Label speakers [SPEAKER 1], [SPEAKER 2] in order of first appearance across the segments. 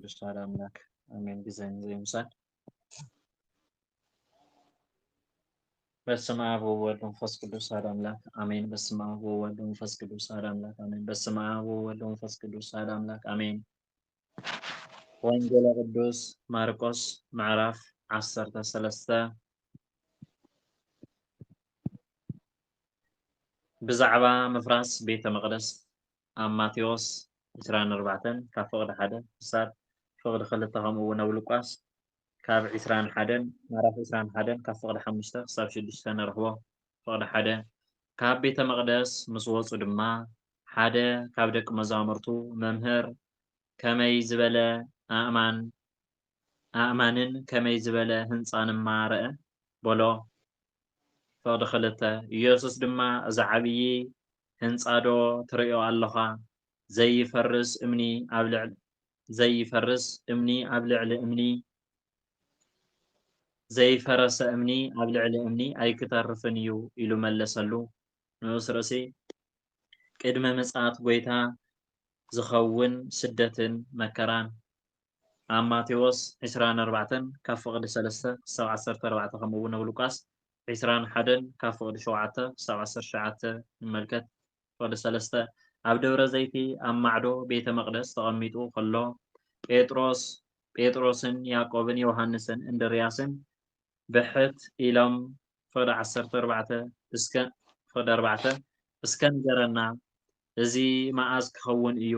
[SPEAKER 1] ቅዱስ ተዋሕዶ አምላክ አሜን። ጊዜን ይምሳል። በስመ አብ ወወልድ ወመንፈስ ቅዱስ አሐዱ አምላክ አሜን። በስመ አብ ወወልድ ወመንፈስ ቅዱስ አሐዱ አምላክ አሜን። በስመ አብ ወወልድ ወመንፈስ ቅዱስ አሐዱ አምላክ አሜን። ወንጌለ ቅዱስ ማርቆስ ምዕራፍ 13 ብዛዕባ ምፍራስ ቤተ መቅደስ ኣብ ማቴዎስ 24 ካብ ፍቅዲ 1 ክሳብ ፍቅዲ 2 ከምኡ እውን ኣብ ሉቃስ ካብ 21 ምዕራፍ 21 ካብ ፍቅዲ 5 ክሳብ 6 ንረክቦ። ፍቅዲ 1 ካብ ቤተ መቅደስ ምስ ወፁ ድማ ሓደ ካብ ደቂ መዛሙርቱ መምህር ከመይ ዝበለ ኣእማንን ከመይ ዝበለ ህንፃን ማረአ በሎ። ፍቅዲ 2 ኢየሱስ ድማ እዚ ዓብይ ህንፃ ዶ ትሪኦ ኣለኻ? ዘይፈርስ እምኒ ኣብ ልዕሊ እምኒ ዘይፈረሰ እምኒ ኣብ ልዕሊ እምኒ ኣይክተርፍን እዩ ኢሉ መለሰሉ። ንዑስ ርእሲ ቅድመ ምጽኣት ጎይታ ዝኸውን ስደትን መከራን ኣብ ማቴዎስ 24 ካብ ፍቅዲ 3 ክሳብ 14 ከምኡ እውን ኣብ ሉቃስ 21 ካብ ፍቅዲ 7 ክሳብ 19 ንመልከት። ፍቅዲ 3 ኣብ ደብረ ዘይቲ ኣብ ማዕዶ ቤተ መቅደስ ተቐሚጡ ከሎ ጴጥሮስን ያዕቆብን ዮሃንስን እንድርያስን ብሕት ኢሎም ፍቅዲ 14 እስከ ፍቅዲ 4 እስከ ንገረና እዚ መዓዝ ክኸውን እዩ?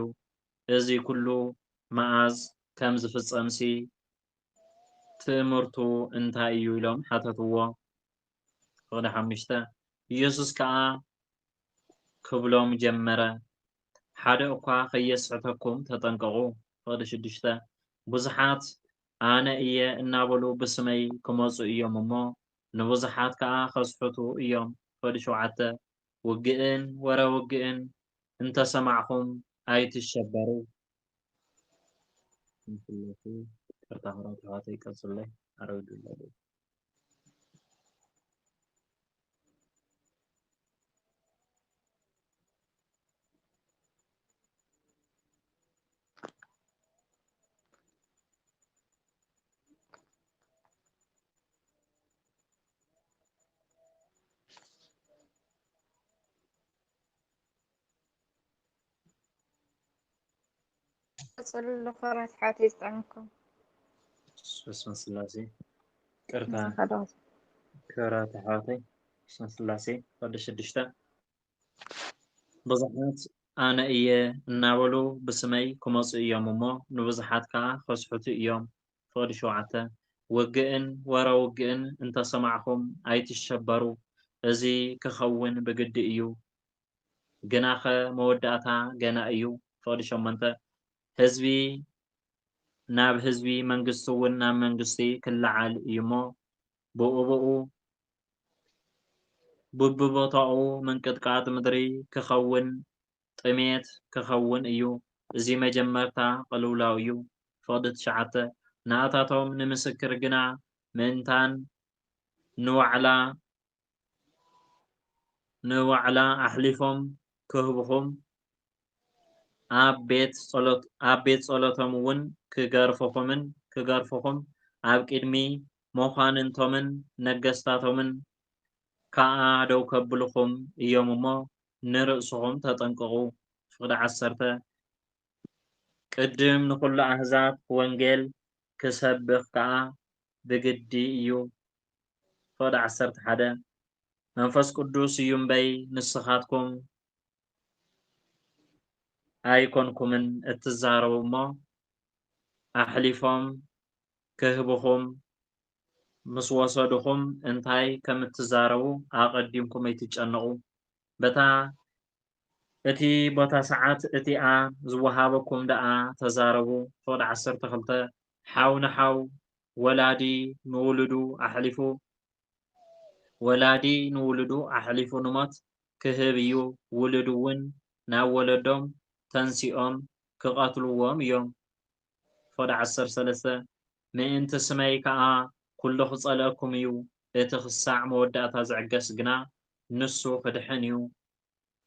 [SPEAKER 1] እዚ ኩሉ መዓዝ ከም ዝፍጸምሲ ትእምርቱ እንታይ እዩ ኢሎም ሓተትዎ። ፍቅዲ 5 ኢየሱስ ከዓ ክብሎም ጀመረ ሓደ እኳ ከየስሕተኩም ተጠንቀቁ። ፍቅዲ 6 ብዙሓት ኣነ እየ እናበሉ ብስመይ ክመፁ እዮም እሞ ንብዙሓት ከዓ ከስሕቱ እዮም። ፍቅዲ 7 ውግእን ወረ ውግእን እንተሰማዕኹም ኣይትሸበሩ።
[SPEAKER 2] صلوا خيرات حياتي يسطعمكم.
[SPEAKER 1] بسم سلاسي ቅርታ ክብራት ሓወተይ ብስመ ስላሴ ፍቅዲ 6 ብዙሓት ኣነ እየ እናበሉ ብስመይ ክመፁ እዮም እሞ ንብዙሓት ከዓ ከስሕቱ እዮም። ፍቅዲ 7 ውግእን ወረ ውግእን እንተሰማዕኹም ኣይትሸበሩ እዚ ክኸውን ብግዲ እዩ ግናኸ መወዳእታ ገና እዩ። ፍቅዲ 8 ህዝቢ ናብ ህዝቢ መንግስቲ እውን ናብ መንግስቲ ክለዓል እዩ እሞ በብቦታኡ ምንቅጥቃጥ ምድሪ ክኸውን ጥሜት ክኸውን እዩ። እዚ መጀመርታ ቅልውላው እዩ። ፍቅዲ 9 ንኣታቶም ንምስክር ግና ምእንታን ንዋዕላ ኣሕሊፎም ክህብኹም ኣብ ቤት ጸሎቶም እውን ክገርፍኹም ኣብ ቅድሚ መኳንንቶምን ነገስታቶምን ከዓ ደው ከብልኹም እዮም እሞ ንርእስኹም ተጠንቀቁ። ፍቅዲ 10 ቅድም ንኩሉ ኣህዛብ ወንጌል ክሰብኽ ከዓ ብግዲ እዩ። ፍቅዲ 11 መንፈስ ቅዱስ እዩ እምበይ ንስኻትኩም ኣይኮንኩምን እትዛረቡ እሞ ኣሕሊፎም ክህብኹም ምስ ወሰድኹም እንታይ ከም እትዛረቡ ኣቐዲምኩም ኣይትጨነቁ። በታ እቲ ቦታ ሰዓት እቲኣ ዝወሃበኩም ደኣ ተዛረቡ። ፍቅዲ 12 ሓው ንሓው ወላዲ ንውሉዱ ኣሕሊፉ ንሞት ክህብ እዩ። ውሉድ እውን ናብ ወለዶም ተንሲኦም ክቐትልዎም እዮም። ፍቅዲ 13 ምእንቲ ስመይ ከዓ ኩሉ ክጸልአኩም እዩ እቲ ክሳዕ መወዳእታ ዝዕገስ ግና ንሱ ክድሕን እዩ።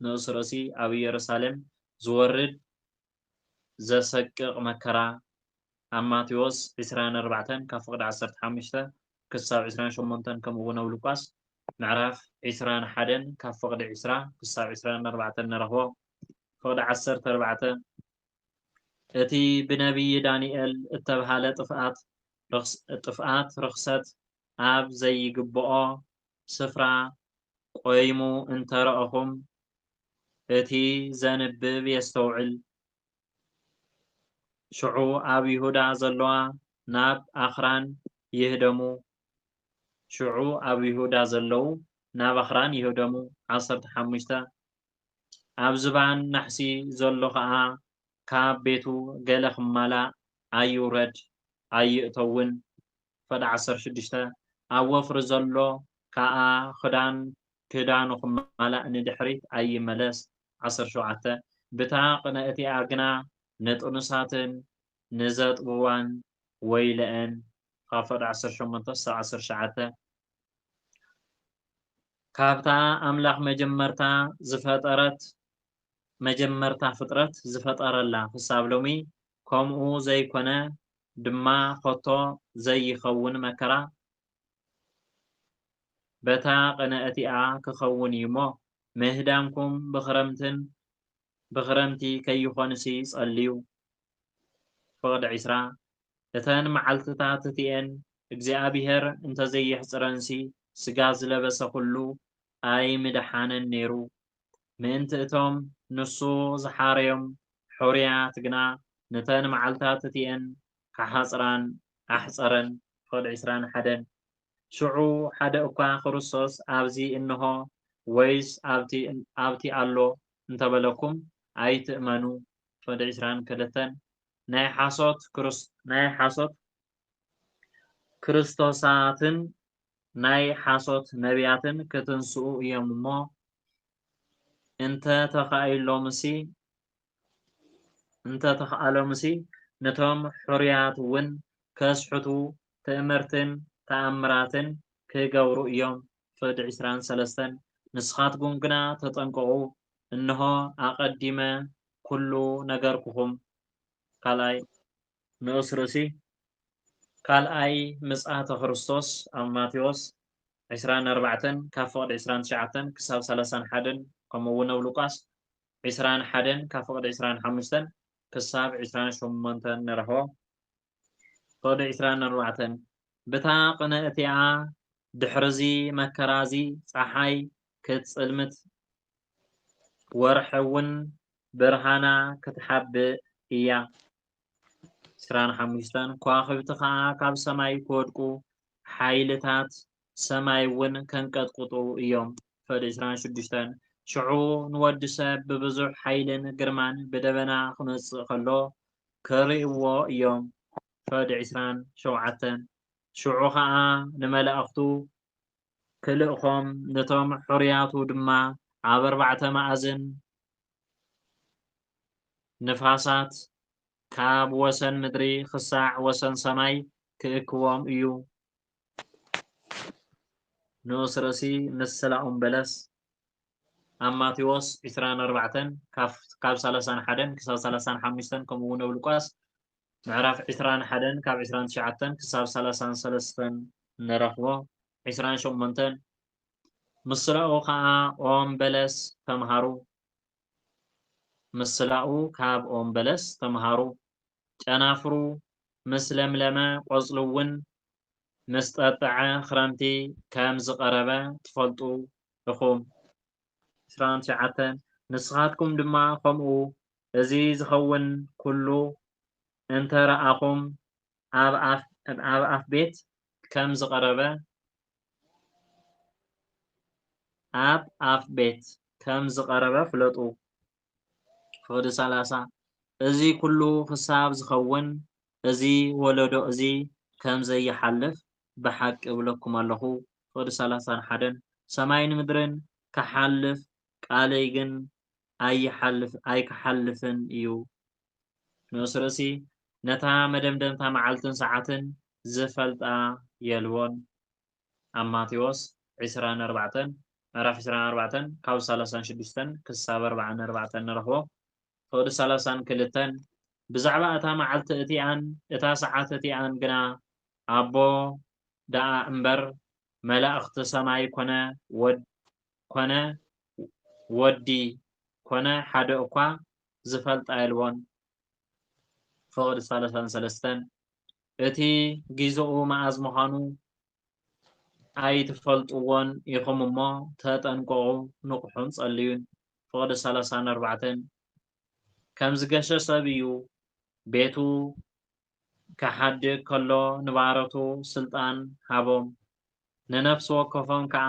[SPEAKER 1] ንእስ ርእሲ ኣብ ኢየሩሳሌም ዝወርድ ዘሰቅቕ መከራ ኣብ ማቴዎስ 24 ካብ ፍቕዲ 15 ክሳብ 28 ከምኡ እውን ኣብ ሉቃስ ምዕራፍ 21 ካብ ፍቕዲ 20 ክሳብ 24 ንረኽቦ። ፍቕዲ 14 እቲ ብነቢይ ዳንኤል እተባሃለ ጥፍኣት ርኽሰት ኣብ ዘይግብኦ ስፍራ ቆይሙ እንተረአኹም እቲ ዘንብብ የስተውዕል። ሽዑ ኣብ ይሁዳ ዘለዋ ናብ ኣኽራን ይህደሙ። ሽዑ ኣብ ይሁዳ ዘለው ናብ ኣኽራን ይህደሙ። 15 ኣብ ዝባን ናሕሲ ዘሎ ከዓ ካብ ቤቱ ገለ ክማላእ ኣይውረድ ኣይእተውን። ፍቕዲ 16 ኣብ ወፍሪ ዘሎ ከዓ ክዳኑ ክማላእ ንድሕሪት ኣይመለስ። 17 ብታ ቅንእቲኣ ግና ንጥኑሳትን ንዘጥብዋን ወይለአን። ካብ ፍቕዲ 18 ክሳብ 19 ካብታ ኣምላኽ መጀመርታ ፍጥረት ዝፈጠረላ ክሳብ ሎሚ ከምኡ ዘይኮነ ድማ ከቶ ዘይኸውን መከራ በታ ቅንእቲኣ ክኸውን እዩ እሞ ምህዳንኩም ብክረምቲ ከይኾንሲ ጸልዩ። ፍቕዲ 20 እተን መዓልትታት እቲአን እግዚኣብሔር እንተዘይሕፅረንሲ ስጋ ዝለበሰ ኩሉ ኣይምድሓነን ነይሩ። ምእንቲ እቶም ንሱ ዝሓረዮም ሕሩያት ግና ነተን መዓልትታት እቲአን ካሓፅራን ኣሕፀረን። ፍቕዲ 21 ሽዑ ሓደ እኳ ክርስቶስ ኣብዚ እንሆ ወይስ ኣብቲ ኣሎ እንተበለኩም ኣይትእመኑ። ፍቕዲ 22 ናይ ሓሶት ክርስቶሳትን ናይ ሓሶት ነቢያትን ክትንስኡ እዮም እሞ እንተ ተኸኣሎምሲ ነቶም ሕሩያት እውን ከስሕቱ ትእምርትን ተኣምራትን ክገብሩ እዮም። ፍቕዲ 23 ንስኻትኩም ግና ተጠንቀቑ እንሆ ኣቐዲመ ኩሉ ነገርኩኹም። ካልኣይ ንኡስ ርእሲ ካልኣይ ምጽአተ ክርስቶስ ኣብ ማቴዎስ 24 ካብ ፍቕዲ 29 ክሳብ 31 ከምኡ እውን ኣብ ሉቃስ 21 ካብ ፍቕዲ 25 ክሳብ 28 ንረኽቦ። ፍቕዲ 24 ብታ ቅንእቲኣ ድሕርዚ መከራዚ ፀሓይ ክትጽልምት ወርሒ እውን ብርሃና ክትሓብእ እያ። 25 ከዋኽብቲ ከዓ ካብ ሰማይ ክወድቁ ሓይልታት ሰማይ እውን ከንቀጥቅጡ እዮም። ፍቕዲ 26 ሽዑ ንወዲ ሰብ ብብዙሕ ሓይልን ግርማን ብደበና ክመጽእ ከሎ ክርእይዎ እዮም። ፍቕዲ 27 ሽዑ ከዓ ንመላእኽቱ ክልእኾም ነቶም ሕሩያቱ ድማ ኣብ 4 ማዕዘን ንፋሳት ካብ ወሰን ምድሪ ክሳዕ ወሰን ሰማይ ክእክቦም እዩ። ንኡስ ርእሲ ምስላኦም በለስ ኣብ ማቴዎስ 24 ካብ 31 ክሳብ 35 ከምኡ እውን ኣብ ሉቃስ ምዕራፍ 21 ካብ 29 ክሳብ 33 ንረኽቦ። 28 ምስላኡ ከዓ ኦም በለስ ተምሃሩ። ምስላኡ ካብ ኦም በለስ ተምሃሩ። ጨናፍሩ ምስ ለምለመ ቆጽሉ እውን ምስ ጠጥዐ ክረምቲ ከም ዝቐረበ ትፈልጡ ኢኹም። 29 ንስኻትኩም ድማ ከምኡ እዚ ዝኸውን ኩሉ እንተረኣኹም ኣብ ኣፍ ቤት ከም ዝቐረበ ፍለጡ። ፍቕዲ 30 እዚ ኩሉ ክሳብ ዝኸውን እዚ ወለዶ እዚ ከም ዘይሓልፍ ብሓቂ እብለኩም ኣለኹ። ፍቕዲ 31 ሰማይን ምድርን ክሓልፍ ቃለይ ግን ኣይክሓልፍን እዩ። ንኡስ ርእሲ ነታ መደምደምታ መዓልትን ሰዓትን ዝፈልጣ የልዎን። ኣብ ማቴዎስ 24 ምዕራፍ 24 ካብ 36 ክሳብ 44 ንረኽቦ። ፍቕዲ 32 ብዛዕባ እታ መዓልቲ እቲኣን እታ ሰዓት እቲኣን ግና ኣቦ ደኣ እምበር መላእኽቲ ሰማይ ኮነ ወዲ ኮነ ሓደ እኳ ዝፈልጣ የልዎን። ፍቅዲ 33 እቲ ግዜኡ መዓዝ ምዃኑ ኣይትፈልጥዎን ኢኹም እሞ ተጠንቀቑ ንቑሑን ጸልዩን። ፍቅዲ 34 ከም ዝገሸ ሰብ እዩ ቤቱ ክሓድግ ከሎ ንባሮቱ ስልጣን ሃቦም ንነፍሲ ወከፎም ከዓ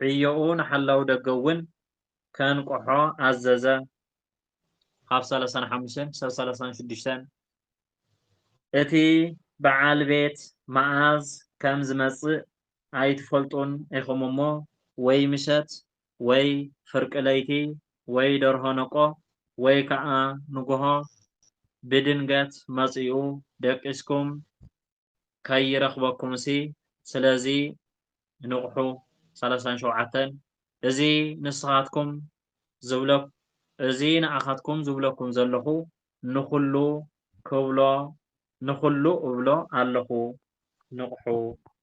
[SPEAKER 1] ዕዮኡ ንሓላው ደገ እውን ከንቆሖ ኣዘዘ። ካብ 35 ሳብ 36 እቲ በዓል ቤት መዓዝ ከም ዝመጽእ ኣይትፈልጡን ኢኹም እሞ ወይ ምሸት ወይ ፍርቂ ለይቲ ወይ ደርሆ ነቆ ወይ ከዓ ንጉሆ ብድንገት መጺኡ ደቂስኩም ከይረኽበኩምሲ ስለዚ ንቑሑ። 37 እዚ ንኣኻትኩም ዝብለኩም ዘለኹ ንኹሉ እብሎ ኣለኹ ንቑሑ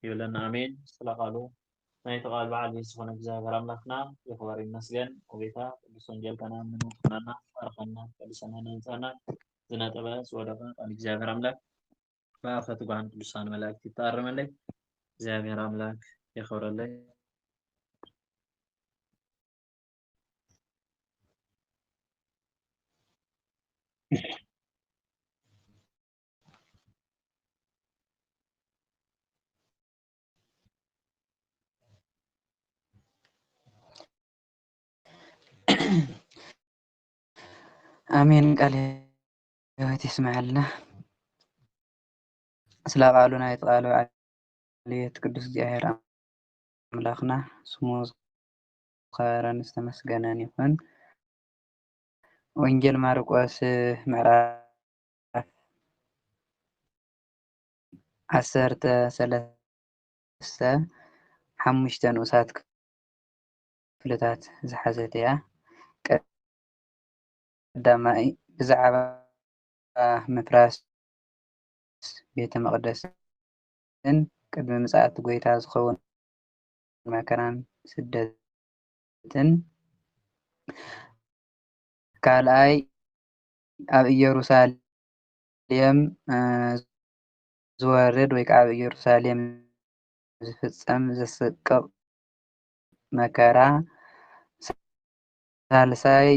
[SPEAKER 1] ይብለና። ኣሜን። ስለ ቃሉ ናይቲ ቃል በዓል ቤት ዝኾነ እግዚኣብሔር ኣምላኽና ይኽበር ይመስገን። ኦቤታ ቅዱስ ወንጌል ከናምኑ ኩናና ባርኸና ቀድሰና ነንፀና ዝነጥበ ዝወደቐ ቃል እግዚኣብሔር ኣምላክ ብኣፈ ትጉሃን ቅዱሳን መላእክቲ ይተኣርመለይ። እግዚኣብሔር ኣምላክ የኽብረለይ።
[SPEAKER 3] አሜን። ቃል ሕይወት ይስማዓልና። ስለ ቃሉ ናይቲ ቃል በዓልየት ቅዱስ እግዚአብሔር ኣምላኽና ስሙ ዝኸበረን ዝተመስገነን ይኹን። ወንጌል ማርቆስ ምዕራፍ 13 5 ንኡሳት ክፍልታት ዝሓዘት እያ። ቀዳማይ ብዛዕባ ምፍራስ ቤተ መቅደስን ቅድሚ ምጽኣት ጎይታ ዝኸውን መከራን ስደትን። ካልኣይ ኣብ ኢየሩሳሌም ዝወርድ ወይ ከዓ ኣብ ኢየሩሳሌም ዝፍጸም ዘሰቅቕ መከራ። ሳልሳይ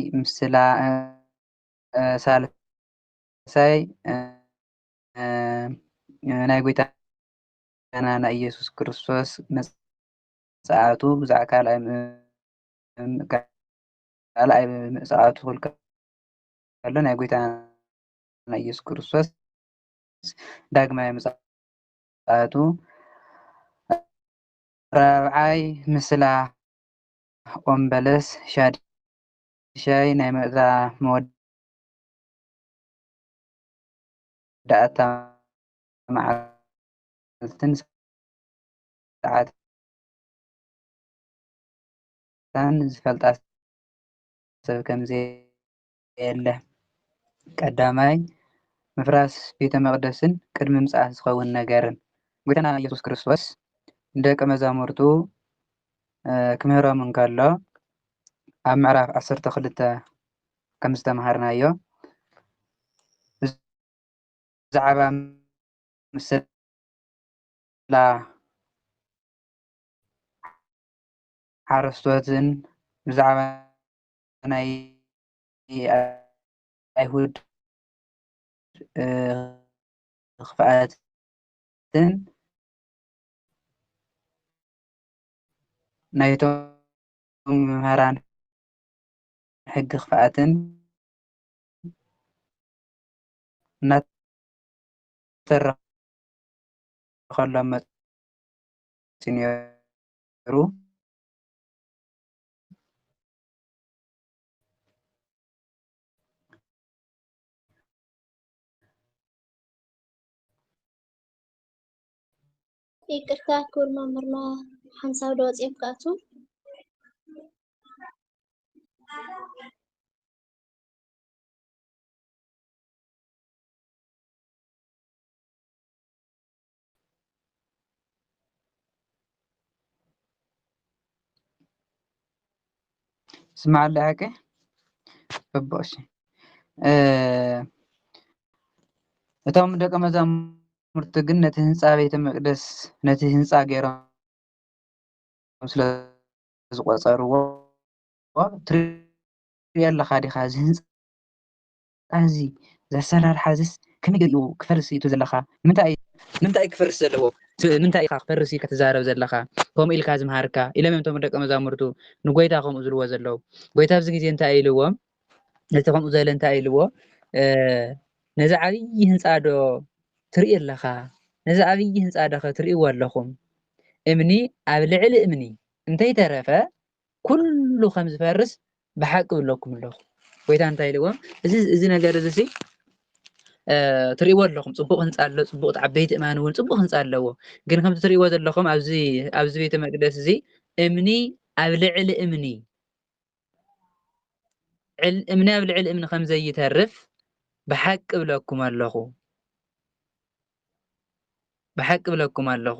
[SPEAKER 3] ናይ ጎይታና ናይ ኢየሱስ ክርስቶስ መጽኣቱ ብዛዕባ ካልኣይ ምጽኣቱ ክብል ከሎ ናይ ጎይታና ናይ ኢየሱስ ክርስቶስ ዳግማይ ምጽኣቱ። ራብዓይ ምስላ ኦም በለስ። ሻድሻይ ናይ መወዳእታ መዓልትን ሰዓትን ዝፈልጣ ሰብ ከምዘየለ። ቀዳማይ ምፍራስ ቤተ መቅደስን ቅድሚ ምጽኣት ዝኸውን ነገርን። ጎይታና ኢየሱስ ክርስቶስ ደቀ መዛሙርቱ ክምህሮም እንከሎ ኣብ ምዕራፍ 12 ከም ዝተምሃርናዮ ብዛዕባ ምስላ ሓረስቶትን ብዛዕባ ናይ ኣይሁድ ክፍኣትን ናይቶም መምህራን ሕጊ ክፍኣትን እናተረኸሎም መፅኡ ነይሩ።
[SPEAKER 4] ይቅርታ ክቡር መምህርና ሓንሳብ ዶ ወፂኦም ክኣቱ
[SPEAKER 3] اسمع لك ببوش እቶም ደቀ መዛሙርቲ ግን ነቲ ህንፃ ቤተ መቅደስ ነቲ ህንፃ ገይሮም ስለ ዝቆፀርዎ ትሪኦ ኣለካ ዲኻ እዚ ህንፃ እዚ ዘሰራርሓ እዚስ ከመይ ገይሩ ክፈርስ እዩ ዘለካ ንምንታይ ክፈርስ ዘለዎ ንምንታይ ኢኻ ክፈርስ ኢልካ ትዛረብ ዘለካ ከምኡ ኢልካ ዝምሃርካ ኢሎም እቶም ደቀ መዛሙርቱ ንጎይታ ከምኡ ዝብልዎ ዘለዉ ጎይታ ኣብዚ ግዜ እንታይ ኢልዎ ነቲ ከምኡ ዘለ እንታይ ኢልዎ ነዚ ዓብይ ህንፃ ዶ ትርኢ ኣለካ ነዚ ዓብይ ህንፃ ዶ ትርእይዎ ኣለኹም እምኒ ኣብ ልዕሊ እምኒ እንተይተረፈ ኩሉ ከም ዝፈርስ ብሓቂ ብለኩም ኣለኹ ጎይታ እንታይ ኢልዎም እዚ ነገር እዚ ትርእይዎ ኣለኹም ፅቡቅ ህንፃ ኣሎ ፅቡቅ ዓበይቲ እማን እውን ፅቡቅ ህንፃ ኣለዎ ግን ከምቲ ትርእይዎ ዘለኹም ኣብዚ ቤተ መቅደስ እዚ እምኒ ኣብ ልዕሊ እምኒ ኣብ ልዕሊ እምኒ ከም ዘይተርፍ ብሓቂ ብለኩም ኣለኹ ብሓቂ ብለኩም ኣለኹ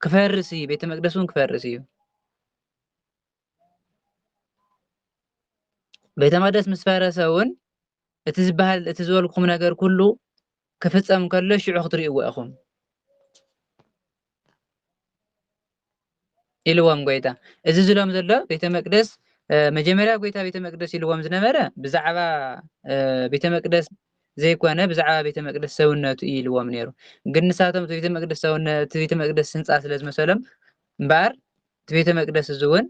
[SPEAKER 3] ክፈርስ እዩ ቤተ መቅደስ እውን ክፈርስ እዩ ቤተ መቅደስ ምስ ፈረሰ እውን እቲ ዝበሃል እቲ ዝበልኩም ነገር ኩሉ ክፍፀም ከሎ ሽዑ ክትርእይዎ ኢኹም ኢልዎም ጎይታ እዚ ዝሎም ዘሎ ቤተ መቅደስ መጀመርያ ጎይታ ቤተ መቅደስ ኢልዎም ዝነበረ ብዛዕባ ቤተ መቅደስ ዘይኮነ ብዛዕባ ቤተ መቅደስ ሰውነቱ ኢልዎም ነይሩ ግን ንሳቶም እቲ ቤተ መቅደስ ሰውነት ቤተ መቅደስ ህንፃ ስለ ዝመሰሎም እምበር እቲ ቤተ መቅደስ እዚ እውን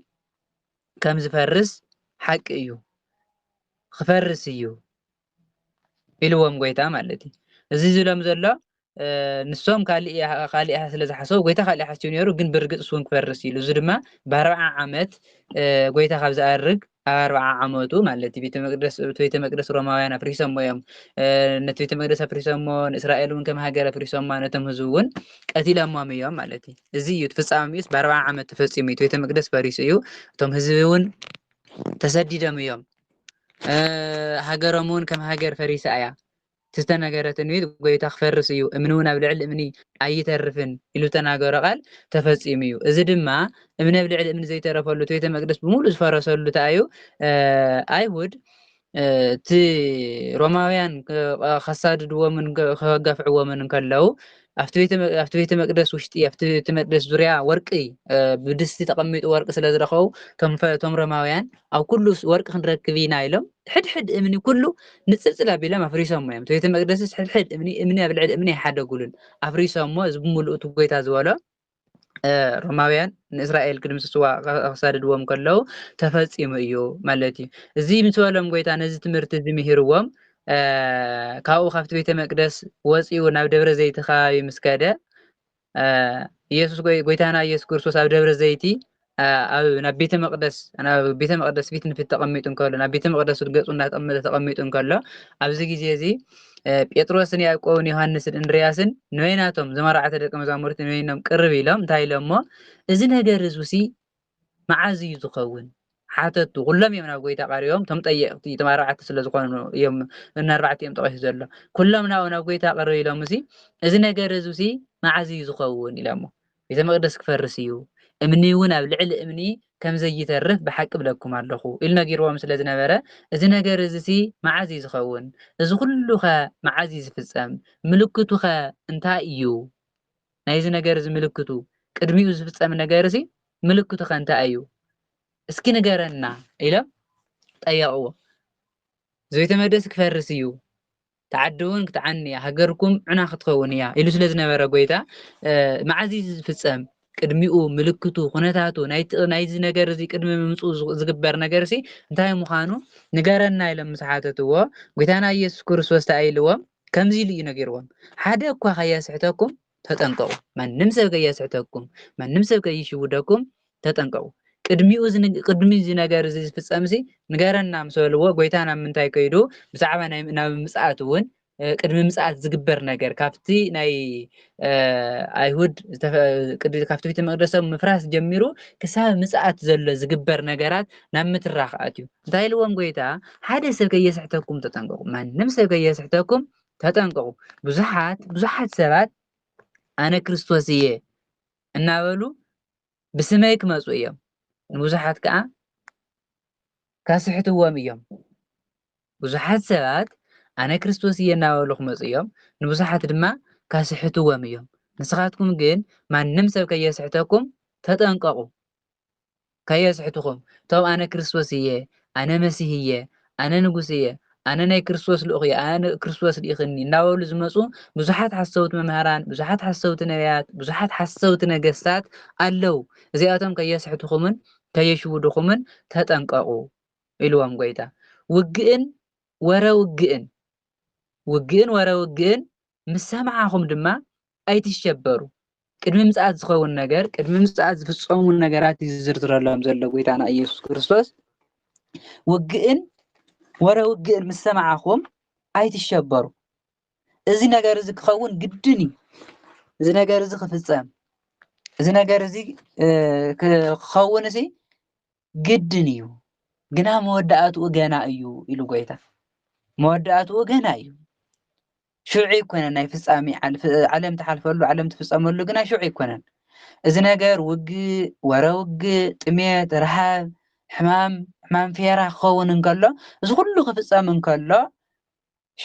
[SPEAKER 3] ከም ዝፈርስ ሓቂ እዩ ክፈርስ እዩ ኢልዎም ጎይታ ማለት እዩ እዚ ዝሎም ዘሎ ንሶም ካሊእ ስለ ዝሓሰቡ ጎይታ ካሊእ ሓስቡ ነይሩ ግን ብርግፅ እውን ክፈርስ ኢሉ እዚ ድማ ብ40 ዓመት ጎይታ ካብ ዝኣርግ ኣብ 40 ዓመቱ ማለት እዩ ቤተ መቅደስ ሮማውያን ኣፍሪሶሞ እዮም ነቲ ቤተ መቅደስ ኣፍሪሶሞ ንእስራኤል እውን ከም ሃገር ኣፍሪሶማ ነቶም ህዝቢ እውን ቀቲሎሞም እዮም ማለት እዩ እዚ እዩ ፍፃመ ብ40 ዓመት ተፈፂሙ እዩ ቤተ መቅደስ ፈሪሱ እዩ እቶም ህዝቢ እውን ተሰዲዶም እዮም ሃገሮም እውን ከም ሃገር ፈሪሳ እያ ተስተነገረትን ጎይታ ክፈርስ እዩ እምኒ እውን ኣብ ልዕሊ እምኒ ኣይተርፍን ኢሉ ተናገሮ ቃል ተፈፂሙ እዩ እዚ ድማ እምኒ ኣብ ልዕሊ እምኒ ዘይተረፈሉ ቤተ መቅደስ ብሙሉእ ዝፈረሰሉ እንታይ እዩ ኣይሁድ እቲ ሮማውያን ከሳድድዎምን ከጋፍዕዎምን ከለው ኣብቲ ቤተ መቅደስ ውሽጢ ኣብቲ መቅደስ ዙርያ ወርቂ ብድስቲ ተቀሚጡ ወርቂ ስለ ዝረኸቡ ቶም ሮማውያን ኣብ ኩሉ ወርቂ ክንረክብ ኢና ኢሎም ሕድሕድ እምኒ ኩሉ ንፅልፅል ኣቢሎም ኣፍሪሶሞ እዮም እቲ ቤተ መቅደስ ሕድሕድ እምኒ ኣብ ልዕሊ እምኒ ኣይሓደጉሉን ኣፍሪሶሞ እዚ ብምሉእ እቲ ጎይታ ዝበሎ ሮማውያን ንእስራኤል ክድምስስዋ ከሳድድዎም ከለው ተፈፂሙ እዩ ማለት እዩ እዚ ምስ በሎም ጎይታ ነዚ ትምህርቲ እዚ ምሂርዎም ካብኡ ካብቲ ቤተ መቅደስ ወፂኡ ናብ ደብረ ዘይቲ ከባቢ ምስ ከደ ኢየሱስ ጎይታና ኢየሱስ ክርስቶስ ኣብ ደብረ ዘይቲ ናብ ቤተ መቅደስ ፊት ንፊት ተቀሚጡ እንከሎ ናብ ቤተ መቅደስ ገፁ እናጠመተ ተቀሚጡ እንከሎ ኣብዚ ግዜ እዚ ጴጥሮስን ያዕቆብን ዮሃንስን እንድርያስን ንበይናቶም ዝመራዕተ ደቀ መዛሙርቲ ንበይኖም ቅርብ ኢሎም እንታይ ኢሎሞ እዚ ነገር እዚ መዓዝ እዩ ዝኸውን ሓተቱ ኩሎም እዮም ናብ ጎይታ ቀሪቦም ቶም ጠየቅቲ ተማራዕቲ ስለ ዝኾኑ እዮም ንኣርባዕቲኦም ጠቂሱ ዘሎ ኩሎም ናብ ጎይታ ቀርብ ኢሎም እዚ ነገር እዚ መዓዝ እዩ ዝኸውን ኢሎሞ ቤተ መቅደስ ክፈርስ እዩ እምኒ እውን ኣብ ልዕሊ እምኒ ከም ዘይተርፍ ብሓቂ ብለኩም ኣለኹ ኢሉ ነጊርዎም ስለ ዝነበረ እዚ ነገር እዚ መዓዝ እዩ ዝኸውን እዚ ኩሉ ኸ መዓዝ እዩ ዝፍፀም ምልክቱ ኸ እንታይ እዩ ናይዚ ነገር እዚ ምልክቱ ቅድሚኡ ዝፍፀም ነገር ምልክቱ ኸ እንታይ እዩ እስኪ ንገረና ኢሎም ጠየቅዎ እዚ ቤተ መቅደስ ክፈርስ እዩ ተዓዲ እውን ክትዓኒ እያ ሃገርኩም ዕና ክትኸውን እያ ኢሉ ስለ ዝነበረ ጎይታ መዓዝ እዩ ዝፍፀም ቅድሚኡ ምልክቱ ኩነታቱ ናይዚ ነገር እዚ ቅድሚ ምምፅኡ ዝግበር ነገር እንታይ ምዃኑ ንገረና ኢሎም ምስ ሓተትዎ ጎይታና ኢየሱስ ክርስቶስ እንታይ ኢልዎም ከምዚ ኢሉ እዩ ነጊርዎም ሓደ እኳ ከየስሕተኩም ተጠንቀቁ ማንም ሰብ ከየስሕተኩም ማንም ሰብ ከይሽውደኩም ተጠንቀቁ ቅድሚ እዚ ነገር ዝፍፀም ንገረና ምስ በልዎ ጎይታ ናብ ምንታይ ከይዱ ብዛዕባ ናብ ምፅኣት እውን ቅድሚ ምጽኣት ዝግበር ነገር ካብቲ ናይ ኣይሁድ ካብቲ ቤተ መቅደሶም ምፍራስ ጀሚሩ ክሳብ ምጽኣት ዘሎ ዝግበር ነገራት ናብ ምትራኽ ኣትዩ እንታይ ኢልዎም ጎይታ ሓደ ሰብ ከየስሕተኩም ተጠንቀቁ ማንም ሰብ ከየስሕተኩም ተጠንቀቁ ብዙሓት ሰባት ኣነ ክርስቶስ እየ እናበሉ ብስመይ ክመፁ እዮም ንብዙሓት ከዓ ካስሕትዎም እዮም ብዙሓት ሰባት ኣነ ክርስቶስ እየ እናበሉ ክመፁ እዮም ንብዙሓት ድማ ካስሕትዎም እዮም ንስኻትኩም ግን ማንም ሰብ ከየስሕተኩም ተጠንቀቁ ከየስሕትኩም ቶም ኣነ ክርስቶስ እየ ኣነ መሲህ እየ ኣነ ንጉስ እየ ኣነ ናይ ክርስቶስ ልኡኽ እየ ኣነ ክርስቶስ ልኢኽኒ እናበሉ ዝመፁ ብዙሓት ሓሰውቲ መምህራን ብዙሓት ሓሰውቲ ነቢያት ብዙሓት ሓሰውቲ ነገስታት ኣለው እዚኣቶም ከየስሕትኩምን ከየሽውድኩምን ተጠንቀቁ ኢልዎም ጎይታ ውግእን ወረውግእን ምስ ሰማዓኹም ድማ ኣይትሸበሩ ቅድሚ ምጽኣት ዝኸውን ነገር ቅድሚ ምጽኣት ዝፍጸሙ ነገራት ይዝርዝረሎም ዘሎ ጎይታና ኢየሱስ ክርስቶስ ውግእን ወረውግእን ምስ ሰማዓኹም ኣይትሸበሩ እዚ ነገር እዚ ክኸውን ግድን እዩ እዚ ነገር እዚ ክፍጸም እዚ ነገር እዚ ክኸውን እዚ ግድን እዩ ግና መወዳእትኡ ገና እዩ ኢሉ ጎይታ መወዳእትኡ ገና እዩ ሽዑ ይኮነን ናይ ፍጻሜ ዓለም ተሓልፈሉ ዓለም ትፍጸመሉ ግና ሽዑ ይኮነን እዚ ነገር ውግእ ወረውግእ ጥሜት ረሃብ ሕማም ፌራ ክኸውን እንከሎ እዚ ኩሉ ክፍጸም እንከሎ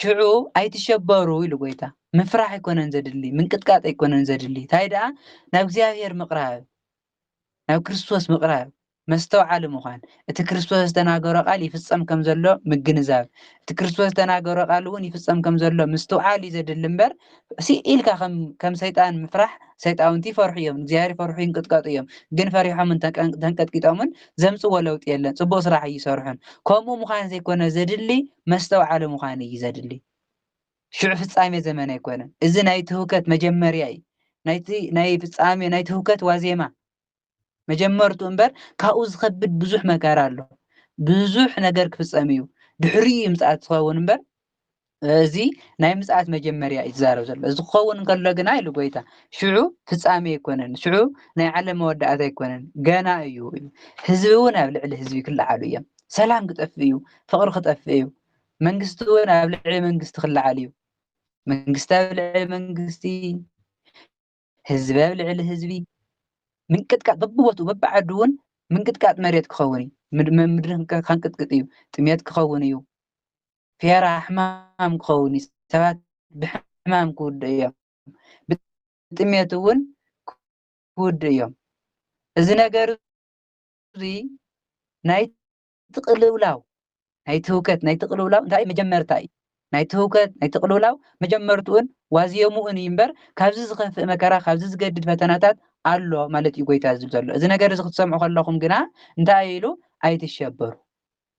[SPEAKER 3] ሽዑ ኣይትሸበሩ ኢሉ ጎይታ ምፍራሕ ይኮነን ዘድሊ ምንቅጥቃጥ ይኮነን ዘድሊ እንታይ ደኣ ናብ እግዚአብሔር ምቕራብ ናብ ክርስቶስ ምቕራብ መስተውዓል ምዃን እቲ ክርስቶስ ዝተናገሮ ቃል ይፍጸም ከም ዘሎ ምግንዛብ እቲ ክርስቶስ ዝተናገሮ ቃል እውን ይፍጸም ከም ዘሎ ምስተውዓል ዘድሊ እምበር ኢልካ ከም ሰይጣን ምፍራሕ ሰይጣውንቲ ይፈርሑ እዮም እግዚአብሔር ይፈርሑ ይንቅጥቃጡ እዮም ግን ፈሪሖምን ተንቀጥቂጦምን ዘምጽዎ ለውጢ የለን ጽቡቕ ስራሕ ይሰርሑን ከምኡ ምዃን ዘይኮነ ዘድሊ መስተውዓል ምዃን እዩ ዘድሊ ሽዑ ፍጻሜ ዘመን ኣይኮነን እዚ ናይ ትውከት መጀመርያ እዩ ናይ ፍጻሜ ናይ ትውከት ዋዜማ መጀመርቱ እምበር ካብኡ ዝኸብድ ብዙሕ መከራ ኣሎ ብዙሕ ነገር ክፍጸም እዩ ድሕሪ ምጽኣት ዝኸውን እምበር እዚ ናይ ምጽኣት መጀመርያ እዩ ዝዛረብ ዘሎ እዚ ክኸውን እንከሎ ግና ኢሉ ጎይታ ሽዑ ፍጻሜ ኣይኮነን ሽዑ ናይ ዓለም መወዳእታ ኣይኮነን ገና እዩ ህዝቢ እውን ኣብ ልዕሊ ህዝቢ ክለዓሉ እዮም ሰላም ክጠፍእ እዩ ፍቕሪ ክጠፍእ እዩ መንግስቲ እውን ኣብ ልዕሊ መንግስቲ ክለዓል እዩ መንግስቲ ኣብ ልዕሊ መንግስቲ ህዝቢ ኣብ ልዕሊ ህዝቢ ምንቅጥቃጥ በብቦትኡ በብዓዱ እውን ምንቅጥቃጥ መሬት ክኸውን እዩ ምድሪ ከንቅጥቅጥ እዩ ጥሜት ክኸውን እዩ ፌራ ሕማም ክኸውን እዩ ሰባት ብሕማም ክውድእ እዮም ብጥሜት እውን ክውድእ እዮም እዚ ነገር እዚ ናይ ትቕልውላው ናይ ትውከት ናይ ትቕልውላው እንታይ መጀመርታ እዩ ናይ ትውከት ናይ ትቕልውላው መጀመርቱን ዋዝየሙን እዩ እምበር ካብዚ ዝኸፍእ መከራ ካብዚ ዝገድድ ፈተናታት ኣሎ ማለት እዩ ጎይታ ዝብል ዘሎ እዚ ነገር እዚ ክትሰምዑ ከለኹም ግና እንታይ ኢሉ ኣይትሸበሩ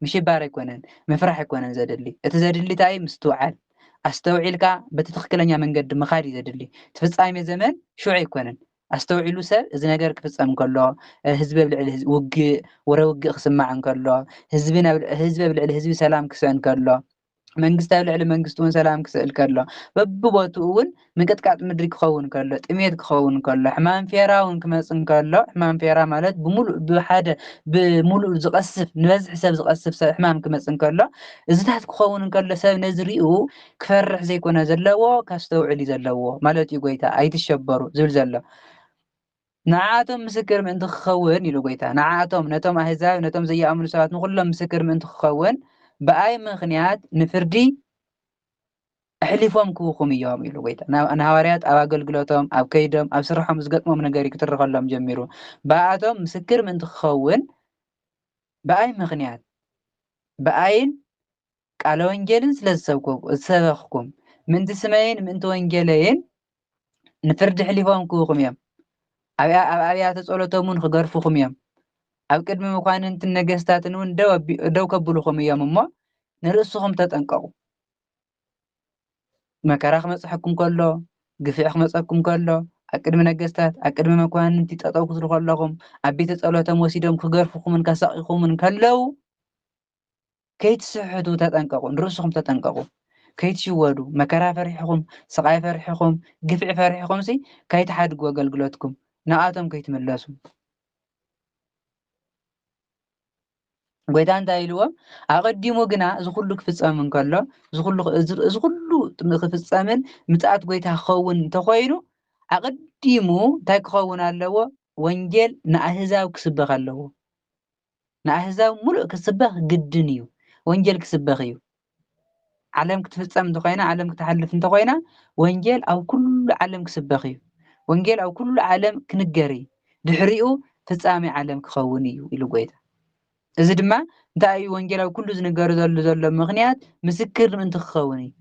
[SPEAKER 3] ምሽባር ኣይኮነን ምፍራሕ ኣይኮነን ዘድሊ እቲ ዘድሊ እንታይ ምስትውዓል ኣስተውዒልካ በቲ ትክክለኛ መንገዲ ምኻድ እዩ ዘድሊ ትፍጻሜ ዘመን ሽዑ ኣይኮነን ኣስተውዒሉ ሰብ እዚ ነገር ክፍጸም እንከሎ ህዝቢ ኣብ ልዕሊ ህዝቢ ውግእ ወረውግእ ክስማዕ እንከሎ ህዝቢ ኣብ ልዕሊ ህዝቢ ሰላም ክስዕን ከሎ መንግስቲ ኣብ ልዕሊ መንግስቲ እውን ሰላም ክስእል ከሎ በብቦትኡ እውን ምንቅጥቃጥ ምድሪ ክኸውን ከሎ ጥሜት ክኸውን ከሎ ሕማም ፌራ እውን ክመፅእ ከሎ ሕማም ፌራ ማለት ብሓደ ብሙሉእ ዝቐስፍ ንበዝሒ ሰብ ዝቐስፍ ሕማም ክመፅእ ከሎ እዚታት ክኸውን ከሎ ሰብ ነዚ ሪኡ ክፈርሕ ዘይኮነ ዘለዎ ካስተውዕል ዘለዎ ማለት እዩ ጎይታ ኣይትሸበሩ ዝብል ዘሎ ንዓቶም ምስክር ምእንቲ ክኸውን ኢሉ ጎይታ ንዓቶም ነቶም ኣህዛብ ነቶም ዘይኣምኑ ሰባት ንኩሎም ምስክር ምእንቲ ክኸውን በኣይ ምክንያት ንፍርዲ ኣሕሊፎም ክውኹም እዮም ኢሉ ጎይታ ንሃዋርያት ኣብ ኣገልግሎቶም ኣብ ከይዶም ኣብ ስርሖም ዝገጥሞም ነገር ክትርከሎም ጀሚሩ በኣቶም ምስክር ምእንቲ ክኸውን በኣይ ምክንያት በኣይን ቃለ ወንጌልን ስለዝሰበኽኩም ምእንቲ ስመይን ምእንቲ ወንጌለይን ንፍርዲ ሕሊፎም ክውኹም እዮም ኣብ ኣብያተ ጸሎቶም እውን ክገርፉኹም እዮም ኣብ ቅድሚ መኳንንትን ነገስታትን እውን ደው ከብልኹም እዮም እሞ ንርእስኹም ተጠንቀቁ መከራ ክመጽሐኩም ከሎ ግፍዕ ክመጸኩም ከሎ ኣብ ቅድሚ ነገስታት ኣብ ቅድሚ መኳንንቲ ጠጠው ክትሉ ከለኹም ኣብ ቤተ ጸሎቶም ወሲዶም ክገርፉኹምን ከሳቂኹምን ከለው ከይትስሕቱ ተጠንቀቁ ንርእስኹም ተጠንቀቁ كيتشودو مكرا فرحكم سقاي فرحكم قفع فرحكم سي كيتحدقوا أقلقلتكم نقاتهم كيتملسوا ጎይታ እንታይ ኢልዎ ኣቐዲሙ ግና እዚ ኩሉ ክፍፀም እንከሎ እዚ ኩሉ ክፍፀምን ምጽኣት ጎይታ ክኸውን እንተኮይኑ ኣቐዲሙ እንታይ ክኸውን ኣለዎ ወንጌል ንኣህዛብ ክስበኽ ኣለዎ ንኣህዛብ ሙሉእ ክስበኽ ግድን እዩ ወንጌል ክስበኽ እዩ ዓለም ክትፍፀም እንተኮይና ዓለም ክትሓልፍ እንተኮይና ወንጌል ኣብ ኩሉ ዓለም ክስበኽ እዩ ወንጌል ኣብ ኩሉ ዓለም ክንገር እዩ ድሕሪኡ ፍጻሜ ዓለም ክኸውን እዩ ኢሉ ጎይታ እዚ ድማ እንታይ እዩ ወንጌል ኣብ ኩሉ ዝንገር ዘሎ ምኽንያት ምስክር ምእንቲ ክኸውን እዩ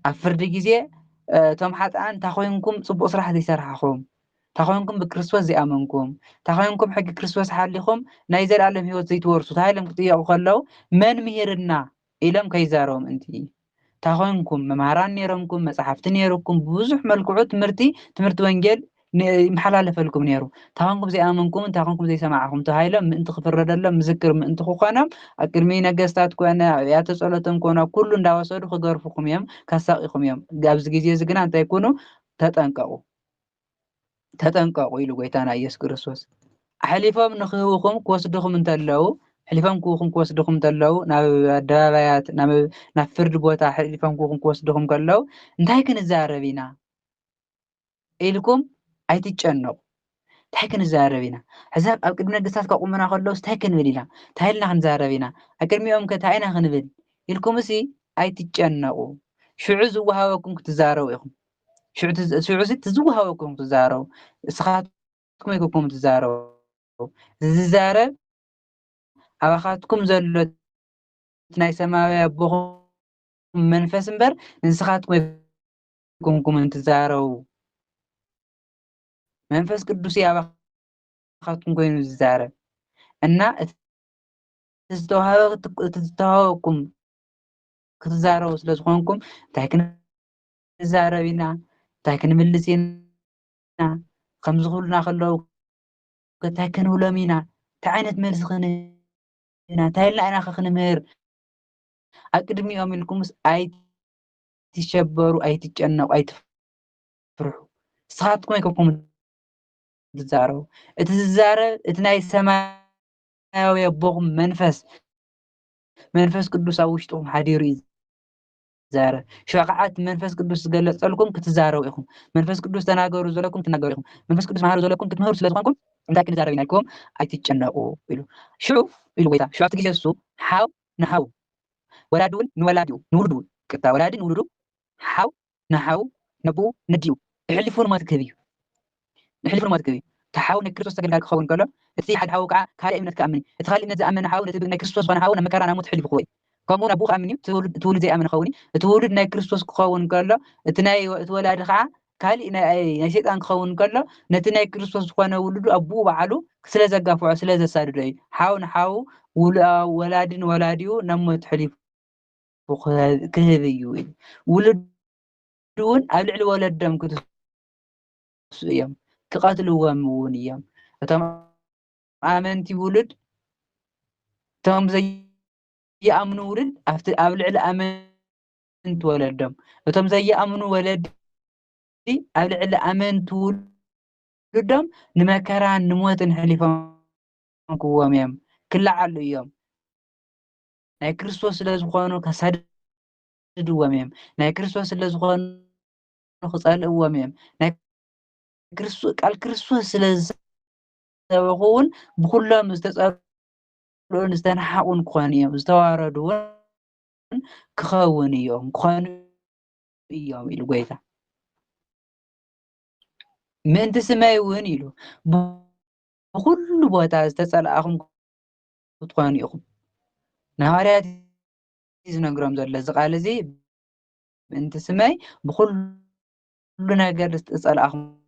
[SPEAKER 3] ኣብ ፍርዲ ግዜ እቶም ሓጥኣን እንታ ኮይንኩም ፅቡቅ ስራሕ ዘይሰርሓኹም እንታ ኮይንኩም ብክርስቶስ ዘይኣመንኩም እንታ ኮይንኩም ሕጊ ክርስቶስ ሓሊኹም ናይ ዘለኣለም ሂወት ዘይትወርሱ ተባሂሎም ክጥየቁ ከለው መን ምሂርና ኢሎም ከይዛረቡ ምእንቲ እንታ ኮይንኩም መምሃራን ነይሮምኩም መፅሓፍቲ ነይሩኩም ብብዙሕ መልክዑ ትምህርቲ ወንጌል ይመሓላለፈልኩም ነይሩ እንታ ኮይንኩም ዘይኣመንኩም እንታ ኮይንኩም ዘይሰማዕኹም ተባሂሎም ምእንቲ ክፍረደሎም ምስክር ምእንቲ ክኾኖም ኣብ ቅድሚ ነገስታት ኮነ ኣብያተ ጸሎቶም ኮነ ኩሉ እንዳወሰዱ ክገርፉኩም እዮም ካሳቂኹም እዮም ኣብዚ ግዜ እዚ ግና እንታይ ኮኑ ተጠንቀቁ ኢሉ ጎይታና ኢየሱስ ክርስቶስ ኣሕሊፎም ንክህቡኩም ክወስድኩም እንተለው ሕሊፎም ክወስድኩም እንተለው ናብ ኣደባባያት ናብ ፍርዲ ቦታ ሕሊፎም ክወስድኩም ከለው እንታይ ክንዛረብ ኢና ኢልኩም ኣይትጨነቁ እንታይ ክንዛረብ ኢና ሕዛብ ኣብ ቅድሚ ነገስታት ከቁሙና ከለው እንታይ ክንብል ኢና እንታይ ኢልና ክንዛረብ ኢና ኣብ ቅድሚኦም እንታይ ኢና ክንብል ኢልኩም እሲ ኣይትጨነቁ ሽዑ ዝወሃበኩም ክትዛረቡ ኢኹም ሽዑ ዝወሃበኩም ክትዛረቡ እስኻትኩም ኢኩም ትዛረቡ ዝዛረብ ኣባኻትኩም ዘሎ ናይ ሰማያዊ ኣቦኹም መንፈስ እምበር ንስኻትኩም ኢኩም ትዛረቡ መንፈስ ቅዱስ ኣባኻትኩም ኮይኑ ዝዛረብ እና ዝተዋሃበኩም ክትዛረቡ ስለ ዝኾንኩም እንታይ ክንዛረብ ኢና እንታይ ክንምልስ ኢና ከምዚ ክብሉና ከለው እንታይ ክንብሎም ኢና እንታይ ዓይነት መልሲ ኢና እንታይ ኢልና ኢና ክንምህር ኣብ ቅድሚኦም ኢልኩምስ ኣይትሸበሩ ኣይትጨነቁ ኣይትፍርሑ ንስኻትኩም ኢኩም ትዛረቡ እቲ ዝዛረብ እቲ ናይ ሰማያዊ ኣቦኹም መንፈስ ቅዱስ ኣብ ውሽጥኩም ሓዲሩ እዩ زارة شو قعدت منفس قدوس قال لكم كتزاروا إخوم منفس قدوس تناقروا زلكم تناقروا إخوم منفس قدوس مهاروا زلكم كتمهروا سلازمكم لكن زاروا بينكم أيتجنقوا إلو شو إلو ويتا شو أفتكي جسوا حاو نحاو ولادون نولادو نولدو كتا ولادين نولدو حاو نحاو نبو نديو يحلفون ما تكذبوا نحلفون ما تكذبوا تحاول نكريستوس تقول لك خون كله تسي حد حاو كا كاري من تكامني تخلي إن زعمنا حاول نتبع كريستوس فنحاول نمكرنا نموت حلف خوي كمون أبوك أمني تولد زي أمن خوني تولد ناي كريستوس خون كله تناي تولد خا كالي ناي شيطان خون كله نتناي كريستوس خونه ولد أبوه بعلو سلازة قافوا سلازة سادري حاول نحاول ولاديو نموت حلف كهذيو ولدون أبلع الولد دم كتو يوم كقاتلوا ومون يوم تمام آمنتي ولد تمام زي يأمنوا ولد أبلع الأمن ولدهم تمام زي يأمنوا ولد أبلع الأمن ولدهم نمكران نموت نحلفهم قوام يوم كل على يوم ناي كريستوس لازخوانو كساد دواميم ناي كريستوس لازخوانو خصال اواميم ناي كريستوس قال كريستوس لازخون بكلهم استصارون استنحقون كوانيم استواردون كخون يوم كون يوم الغيتا من تسمعي وين يلو بكل بوتا استصالحهم كوانيهم نهارات يزنقرم زل زقال زي انت سماي بكل نجار استصالحهم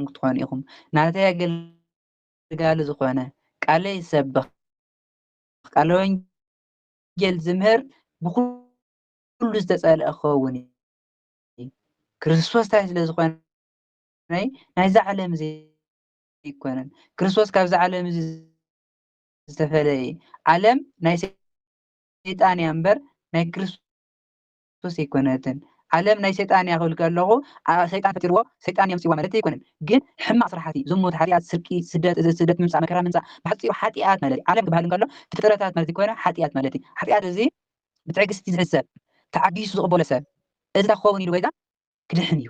[SPEAKER 3] كتخوانيهم ناتي قال زخوانه قال يسبخ قال وانجيل زمهر بكل استصالح خووني كريستوس تاعي لزخوانه ناي زعلم زي يكونن كريستوس كاب زعلم زي استفلي علم ناي شيطان ينبر ناي كريستوس ክርስቶስ ኣይኮነትን ዓለም ናይ ሰይጣን እያ ክብል ከለኹ ሰይጣን ፈጢርዎ ሰይጣን የምፅዋ ማለት ኣይኮነን ግን ሕማቅ ስራሕቲ ዝሙት ሓጢኣት ስርቂ ስደት ምምፃእ መከራ ምምፃእ ብሓፂሩ ሓጢኣት ማለት እዩ ዓለም ክበሃል እንከሎ ፍጥረታት ማለት ይኮነ ሓጢኣት ማለት እዩ ሓጢኣት እዚ ብትዕግስቲ ዝሕሰብ ተዓጊሱ ዝቕበሎ ሰብ እዚ ክኸውን ኢሉ ጎይታ ክድሕን እዩ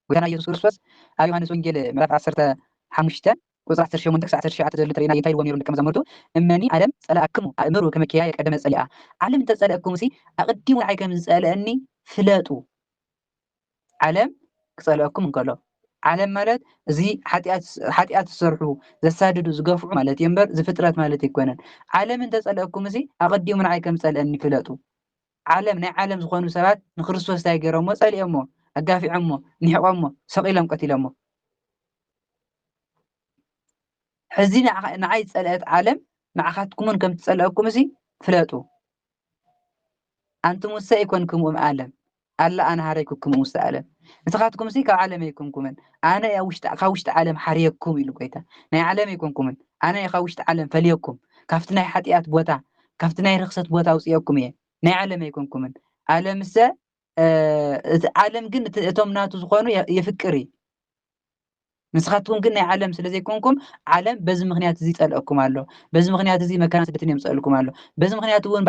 [SPEAKER 3] ጎይታና ኢየሱስ ክርስቶስ ኣብ ዮሃንስ ወንጌል ምዕራፍ 15 ቁፅሪ 18 ክሳብ 19 ዘሎ ተሪእና ጌታ ኢልዎም ነይሩ ደቀ መዛሙርቱ እመኒ ዓለም ጸላእክሙ ኣእምሩ ከመ ኪያየ ቀደመ ጸሊኣ ዓለም እንተጸልአክሙ ሲ ኣቐዲሙ ንዓይ ከም ዝጸልአኒ ፍለጡ ዓለም ክጸልአኩም እንከሎ ዓለም ማለት እዚ ሓጢኣት ዝሰርሑ ዘሳድዱ ዝገፍዑ ማለት እዩ እምበር ዝፍጥረት ማለት ኣይኮነን ዓለም እንተጸልአኩም ሲ ኣቐዲሙ ንዓይ ከም ዝጸልአኒ ፍለጡ ዓለም ናይ ዓለም ዝኾኑ ሰባት ንክርስቶስ እንታይ ገይሮሞ ጸሊኦሞ ኣጋፊዖሞ ንሕቆሞ ሰቂሎም ቀቲሎሞ ሕዚ ንዓይ ዝጸልአት ዓለም ንዓኻትኩምን ከም ትጸልአኩም ሲ ፍለጡ ኣንቱም ውሰ ኣይኮንኩምም ዓለም ኣላ ኣነ ሃረይኩኩም ውስተ ዓለም ንስኻትኩም ሲ ካብ ዓለም ኣይኮንኩምን ኣነ ካብ ውሽጢ ዓለም ሓርየኩም ኢሉ ጎይታ ናይ ዓለም ኣይኮንኩምን ኣነ ካብ ውሽጢ ዓለም ፈልየኩም ካብቲ ናይ ሓጢኣት ቦታ ካብቲ ናይ ርክሰት ቦታ ውፅአኩም እየ ናይ ዓለም ኣይኮንኩምን ዓለምሰ ዓለም ግን እቶም ናቱ ዝኾኑ የፍቅር እዩ ንስኻትኩም ግን ናይ ዓለም ስለ ዘይኮንኩም ዓለም በዚ ምክንያት እዚ ይጸልአኩም ኣሎ በዚ ምክንያት እዚ መከራን ስደትን የምፅአልኩም ኣሎ በዚ ምክንያት እውን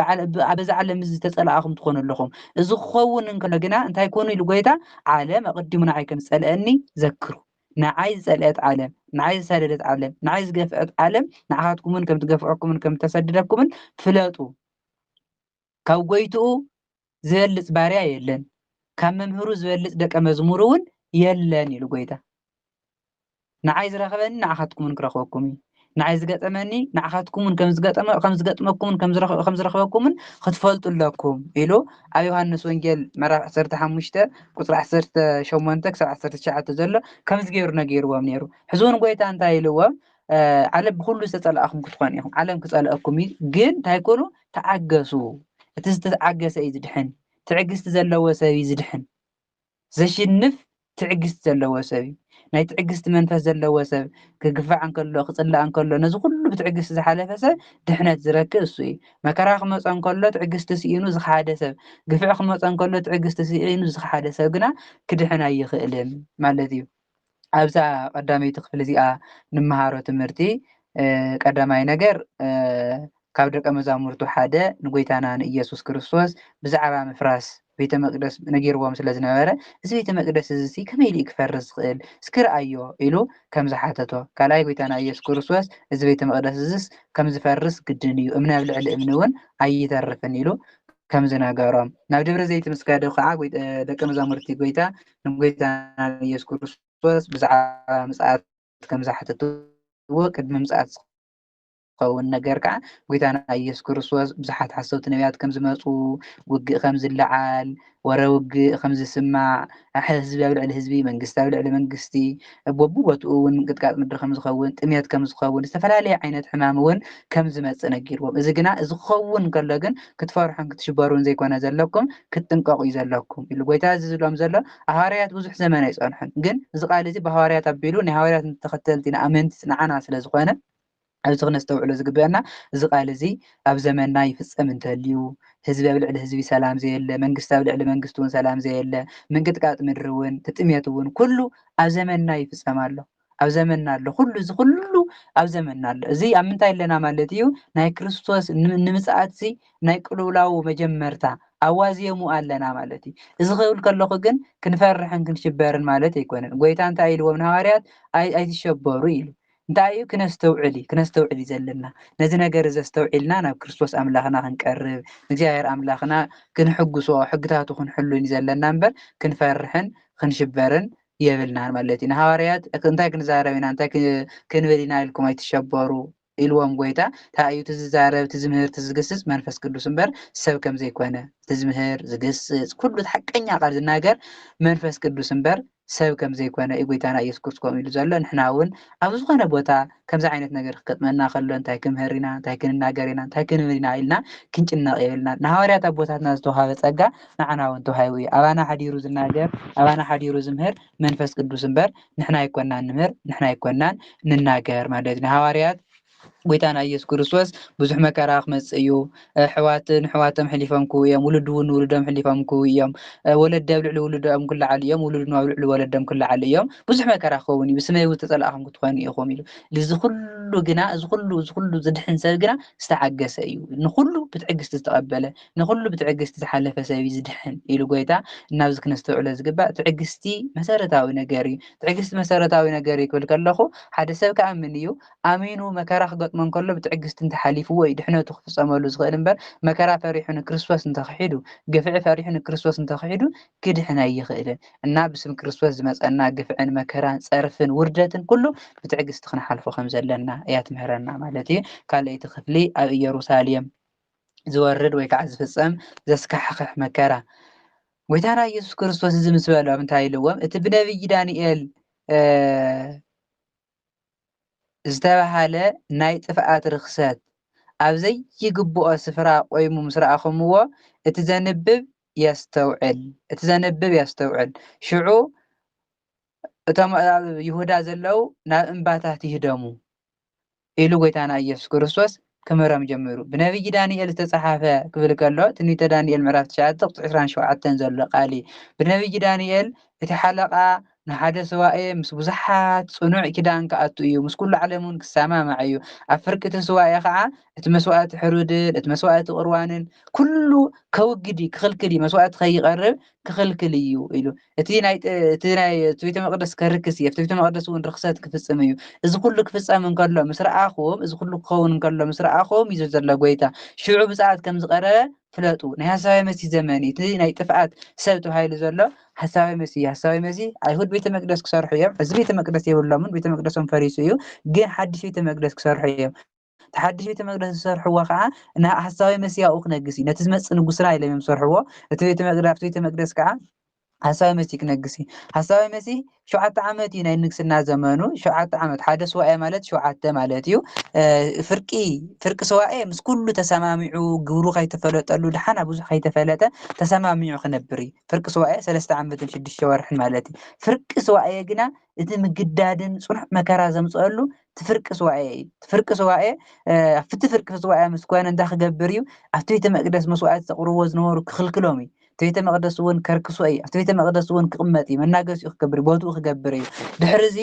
[SPEAKER 3] በዚ ዓለም እዚ ተጸላእኹም ትኾኑ ኣለኹም እዚ ክኸውን እንከሎ ግና እንታይ ኮኑ ኢሉ ጎይታ ዓለም ኣቐዲሙ ንዓይ ከም ዝጸልአኒ ዘክሩ ንዓይ ዝጸልአት ዓለም ንዓይ ዝሰደደት ዓለም ንዓይ ዝገፍዐት ዓለም ንዓኻትኩምን ከም ትገፍዐኩምን ከም ተሰድደኩምን ፍለጡ ካብ ጎይትኡ ዝበልፅ ባርያ የለን ካብ መምህሩ ዝበልፅ ደቀ መዝሙር እውን የለን ኢሉ ጎይታ ንዓይ ዝረኸበኒ ንዓኻትኩምን ክረኽበኩም እዩ ንዓይ ዝገጠመኒ ንዓኻትኩምን ከም ዝገጥመኩምን ከም ዝረኽበኩምን ክትፈልጡ ኣለኩም ኢሉ ኣብ ዮሃንስ ወንጌል ምዕራፍ 15 ቁፅሪ 18 ክሳብ 19 ዘሎ ከምዚ ገይሩ ነጊርዎም ነይሩ ሕዚ እውን ጎይታ እንታይ ኢልዎም ዓለም ብኩሉ ዝተጸላእኹም ክትኾኑ ኢኹም ዓለም ክጸልአኩም እዩ ግን እንታይ ኮኑ ተዓገሱ እቲ ዝተዓገሰ እዩ ዝድሕን ትዕግስቲ ዘለዎ ሰብ እዩ ዝድሕን ዘሽንፍ ትዕግስቲ ዘለዎ ሰብ እዩ ናይ ትዕግስቲ መንፈስ ዘለዎ ሰብ ክግፋዕ እንከሎ ክጽላእ እንከሎ ነዚ ኩሉ ብትዕግስቲ ዝሓለፈ ሰብ ድሕነት ዝረክብ እሱ እዩ መከራ ክመፅእ እንከሎ ትዕግስቲ ሲኢኑ ዝሓደ ሰብ ግፍዕ ክመፅእ እንከሎ ትዕግስቲ ሲኢኑ ዝሓደ ሰብ ግና ክድሕን ኣይኽእልን ማለት እዩ ኣብዛ ቀዳመይቲ ክፍሊ እዚኣ ንምሃሮ ትምህርቲ ቀዳማይ ነገር ካብ ደቀ መዛሙርቱ ሓደ ንጎይታና ንኢየሱስ ክርስቶስ ብዛዕባ ምፍራስ ቤተ መቅደስ ነጊርዎም ስለ ዝነበረ እዚ ቤተ መቅደስ እዚ ከመይ ኢሉ ክፈርስ ዝኽእል እስክርአዮ ኢሉ ከም ዝሓተቶ ካልኣይ ጎይታና ኢየሱስ ክርስቶስ እዚ ቤተ መቅደስ እዚ ከም ዝፈርስ ግድን እዩ እምነ ኣብ ልዕሊ እምኒ እውን ኣይተርፍን ኢሉ ከም ዝነገሮም ናብ ደብረ ዘይት ምስ ከዱ ከዓ ደቀ መዛሙርቲ ጎይታ ንጎይታና ኢየሱስ ክርስቶስ ብዛዕባ ምጽኣት ከም ዝሓተትዎ ቅድሚ ምጽኣት ዝኸውን ነገር ከዓ ጎይታና ኢየሱስ ክርስቶስ ብዙሓት ሓሰብቲ ነቢያት ከም ዝመፁ ውግእ ከም ዝለዓል ወረ ውግእ ከም ዝስማዕ ህዝቢ ኣብ ልዕሊ ህዝቢ መንግስቲ ኣብ ልዕሊ መንግስቲ በብቦትኡ እውን ቅጥቃጥ ምድሪ ከም ዝኸውን ጥሜት ከም ዝኸውን ዝተፈላለየ ዓይነት ሕማም እውን ከም ዝመፅእ ነጊርዎም እዚ ግና እዚ ክኸውን ከሎ ግን ክትፈርሑን ክትሽበሩን ዘይኮነ ዘለኩም ክትጥንቀቁ እዩ ዘለኩም ኢሉ ጎይታ እዚ ዝብሎም ዘሎ ሃዋርያት ብዙሕ ዘመን ኣይፀንሑን ግን እዚ ቃል እዚ ብሃዋርያት ኣቢሉ ናይ ሃዋርያት ተኸተልቲ ንኣመንቲ ንዓና ስለ ዝኾነ ኣብዚ ክነስተውዕሎ ዝግበአና እዚ ቃል እዚ ኣብ ዘመንና ይፍፀም እንተልዩ ህዝቢ ኣብ ልዕሊ ህዝቢ ሰላም ዘየለ መንግስቲ ኣብ ልዕሊ መንግስቲ እውን ሰላም ዘየለ ምንቅጥቃጥ ምድሪ እውን ትጥሜት እውን ኩሉ ኣብ ዘመንና ይፍፀም ኣሎ ኣብ ዘመንና ኣሎ ኩሉ እዚ ኩሉ ኣብ ዘመንና ኣሎ እዚ ኣብ ምንታይ ኣለና ማለት እዩ ናይ ክርስቶስ ንምጽኣት ናይ ቅልውላው መጀመርታ ኣዋዝየሙ ኣለና ማለት እዩ እዚ ክብል ከለኹ ግን ክንፈርሕን ክንሽበርን ማለት ኣይኮነን ጎይታ እንታይ ኢልዎም ንሃዋርያት ኣይትሸበሩ ኢሉ እንታይ እዩ ክነስተውዕል ዘለና ነዚ ነገር ዘስተውዒልና ናብ ክርስቶስ ኣምላኽና ክንቀርብ እግዚአብሔር ኣምላኽና ክንሕግሶ ሕግታቱ ክንሕሉን ዘለና እምበር ክንፈርሕን ክንሽበርን የብልናን ማለት እዩ ንሃዋርያት እንታይ ክንዛረብ ኢና እንታይ ክንብል ኢና ኢልኩም ኣይትሸበሩ ኢልዎም ጎይታ እንታይ እዩ ትዝዛረብ ትዝምህር ትዝግስጽ መንፈስ ቅዱስ እምበር ሰብ ከም ዘይኮነ ትዝምህር ዝግስጽ ኩሉ ሓቀኛ ቃል ዝናገር መንፈስ ቅዱስ እምበር ሰብ ከም ዘይኮነ ጎይታና ኢየሱስ ክርስቶስ ኢሉ ዘሎ ንሕና እውን ኣብ ዝኾነ ቦታ ከምዚ ዓይነት ነገር ክገጥመና ከሎ እንታይ ክምህር ኢና እንታይ ክንናገር ኢና እንታይ ክንብል ኢና ኢልና ክንጭነቕ የብልና ንሃዋርያት ኣቦታትና ዝተውሃበ ጸጋ ንዓና እውን ተዋሂቡ እዩ ኣባና ሓዲሩ ዝናገር ኣባና ሓዲሩ ዝምህር መንፈስ ቅዱስ እምበር ንሕና ኣይኮናን ንምህር ንሕና ኣይኮናን ንናገር ማለት እዩ ንሃዋርያት ጎይታና ኢየሱስ ክርስቶስ ብዙሕ መከራ ክመጽእ እዩ ሕዋትን ሕዋቶም ሕሊፎም ክው እዮም ውሉድ እውን ውሉዶም ሕሊፎም ክው እዮም ወለደ ኣብ ልዕሊ ውሉዶም ክለዓሉ እዮም ውሉድን ኣብ ልዕሊ ወለዶም ክለዓሉ እዮም ብዙሕ መከራ ክኸውን እዩ ብስመይ እውን ተጸላእኹም ክትኮኑ ኢኹም ኢሉ እዚ ኩሉ ግና እዚ ኩሉ ዝድሕን ሰብ ግና ዝተዓገሰ እዩ ንኩሉ ብትዕግስቲ ዝተቐበለ ንኩሉ ብትዕግስቲ ዝሓለፈ ሰብ እዩ ዝድሕን ኢሉ ጎይታ እናብዚ ክነስተውዕሎ ዝግባእ ትዕግስቲ መሰረታዊ ነገር እዩ ትዕግስቲ መሰረታዊ ነገር እዩ ክብል ከለኹ ሓደ ሰብ ከኣምን እዩ ኣሚኑ መከራ ክገጥሞ እንከሎ ብትዕግስቲ እንተሓሊፍዎ እዩ ድሕነቱ ክፍፀመሉ ዝኽእል እምበር መከራ ፈሪሑ ንክርስቶስ እንተኽሒዱ ግፍዒ ፈሪሑ ንክርስቶስ እንተኽሒዱ ክድሕን ኣይኽእልን እና ብስም ክርስቶስ ዝመፀና ግፍዕን መከራን ፀርፍን ውርደትን ኩሉ ብትዕግስቲ ክንሓልፎ ከም ዘለና እያ ትምህረና ማለት እዩ ካልአይቲ ክፍሊ ኣብ ኢየሩሳሌም ዝወርድ ወይ ከዓ ዝፍፀም ዘስካሕክሕ መከራ ጎይታና ኢየሱስ ክርስቶስ እዚ ምስ በሎም እንታይ ኢልዎም እቲ ብነቢይ ዳንኤል ዝተባሃለ ናይ ጥፍኣት ርክሰት ኣብ ዘይግብኦ ስፍራ ቆይሙ ምስ ረኣኹምዎ እቲ ዘንብብ የስተውዕል ሽዑ እቶም ኣብ ይሁዳ ዘለው ናብ እምባታት ይህደሙ ኢሉ ጎይታና ኢየሱስ ክርስቶስ ክምሮም ጀሚሩ ብነቢይ ዳንኤል ዝተፃሓፈ ክብል ከሎ ትንቢተ ዳንኤል ምዕራፍ 9 ቁፅሪ 27 ዘሎ ቃል ብነቢይ ዳንኤል እቲ ሓለቃ ንሓደ ሰዋኤ ምስ ብዙሓት ፅኑዕ ኪዳን ክኣቱ እዩ ምስ ኩሉ ዓለም እውን ክሰማማዕ እዩ ኣብ ፍርቂ እቲ ሰዋኤ ከዓ እቲ መስዋእቲ ሕሩድን እቲ መስዋእቲ ቁርባንን ኩሉ ከውግዲ ክኽልክል መስዋእቲ ከይቀርብ ክኽልክል እዩ ኢሉ እቲ ናይ ቤተ መቅደስ ከርክስ እዩ ቤተ መቅደስ እውን ርክሰት ክፍፅም እዩ እዚ ኩሉ ክፍፀም እንከሎ ምስ ረኣኹም እዚ ኩሉ ክኸውን እንከሎ ምስ ረኣኹም እዩ ዘሎ ጎይታ ሽዑ ብፅዓት ከም ዝቀረበ ፍለጡ ናይ ሃሳዊ መሲህ ዘመን እቲ ናይ ጥፍኣት ሰብ ተባሂሉ ዘሎ ሃሳዊ መሲህ ኣይሁድ ቤተ መቅደስ ክሰርሑ እዮም እዚ ቤተ መቅደስ የብሎምን ቤተ መቅደሶም ፈሪሱ እዩ ግን ሓድሽ ቤተ መቅደስ ክሰርሑ እዮም ተሓድሽ ቤተ መቅደስ ዝሰርሕዎ ከዓ ሃሳዊ መሲህ ኣብኡ ክነግስ እዩ ነቲ ዝመፅእ ንጉስና ኢሎም እዮም ዝሰርሕዎ እቲ ቤተ መቅደስ ከዓ ሃሳዊ መሲህ ክነግስ እዩ ሃሳዊ መሲህ 7 ዓመት እዩ ናይ ንግስና ዘመኑ 7 ዓመት ሓደ ሰዋኤ ማለት 7 ማለት እዩ ፍርቂ ሰዋኤ ምስ ኩሉ ተሰማሚዑ ግብሩ ከይተፈለጠሉ ድሓና ብዙሕ ከይተፈለጠ ተሰማሚዑ ክነብር እዩ ፍርቂ ሰዋኤ 3 ዓመትን 6 ወርሕን ማለት እዩ ፍርቂ ሰዋኤ ግና እቲ ምግዳድን ፅኑዕ መከራ ዘምፅአሉ ፍርቂ ሰዋኤ ኣብቲ ፍርቂ ሰዋኤ ምስ ኮነ እንታይ ክገብር እዩ ኣብቲ ቤተ መቅደስ መስዋእቲ ዘቕርብዎ ዝነበሩ ክኽልክሎም እዩ ቤተ መቅደስ እውን ከርክሶ እዩ ኣብቲ ቤተ መቅደስ እውን ክቕመጥ እዩ መናገሲኡ ክገብር ቦትኡ ክገብር እዩ ድሕሪዚ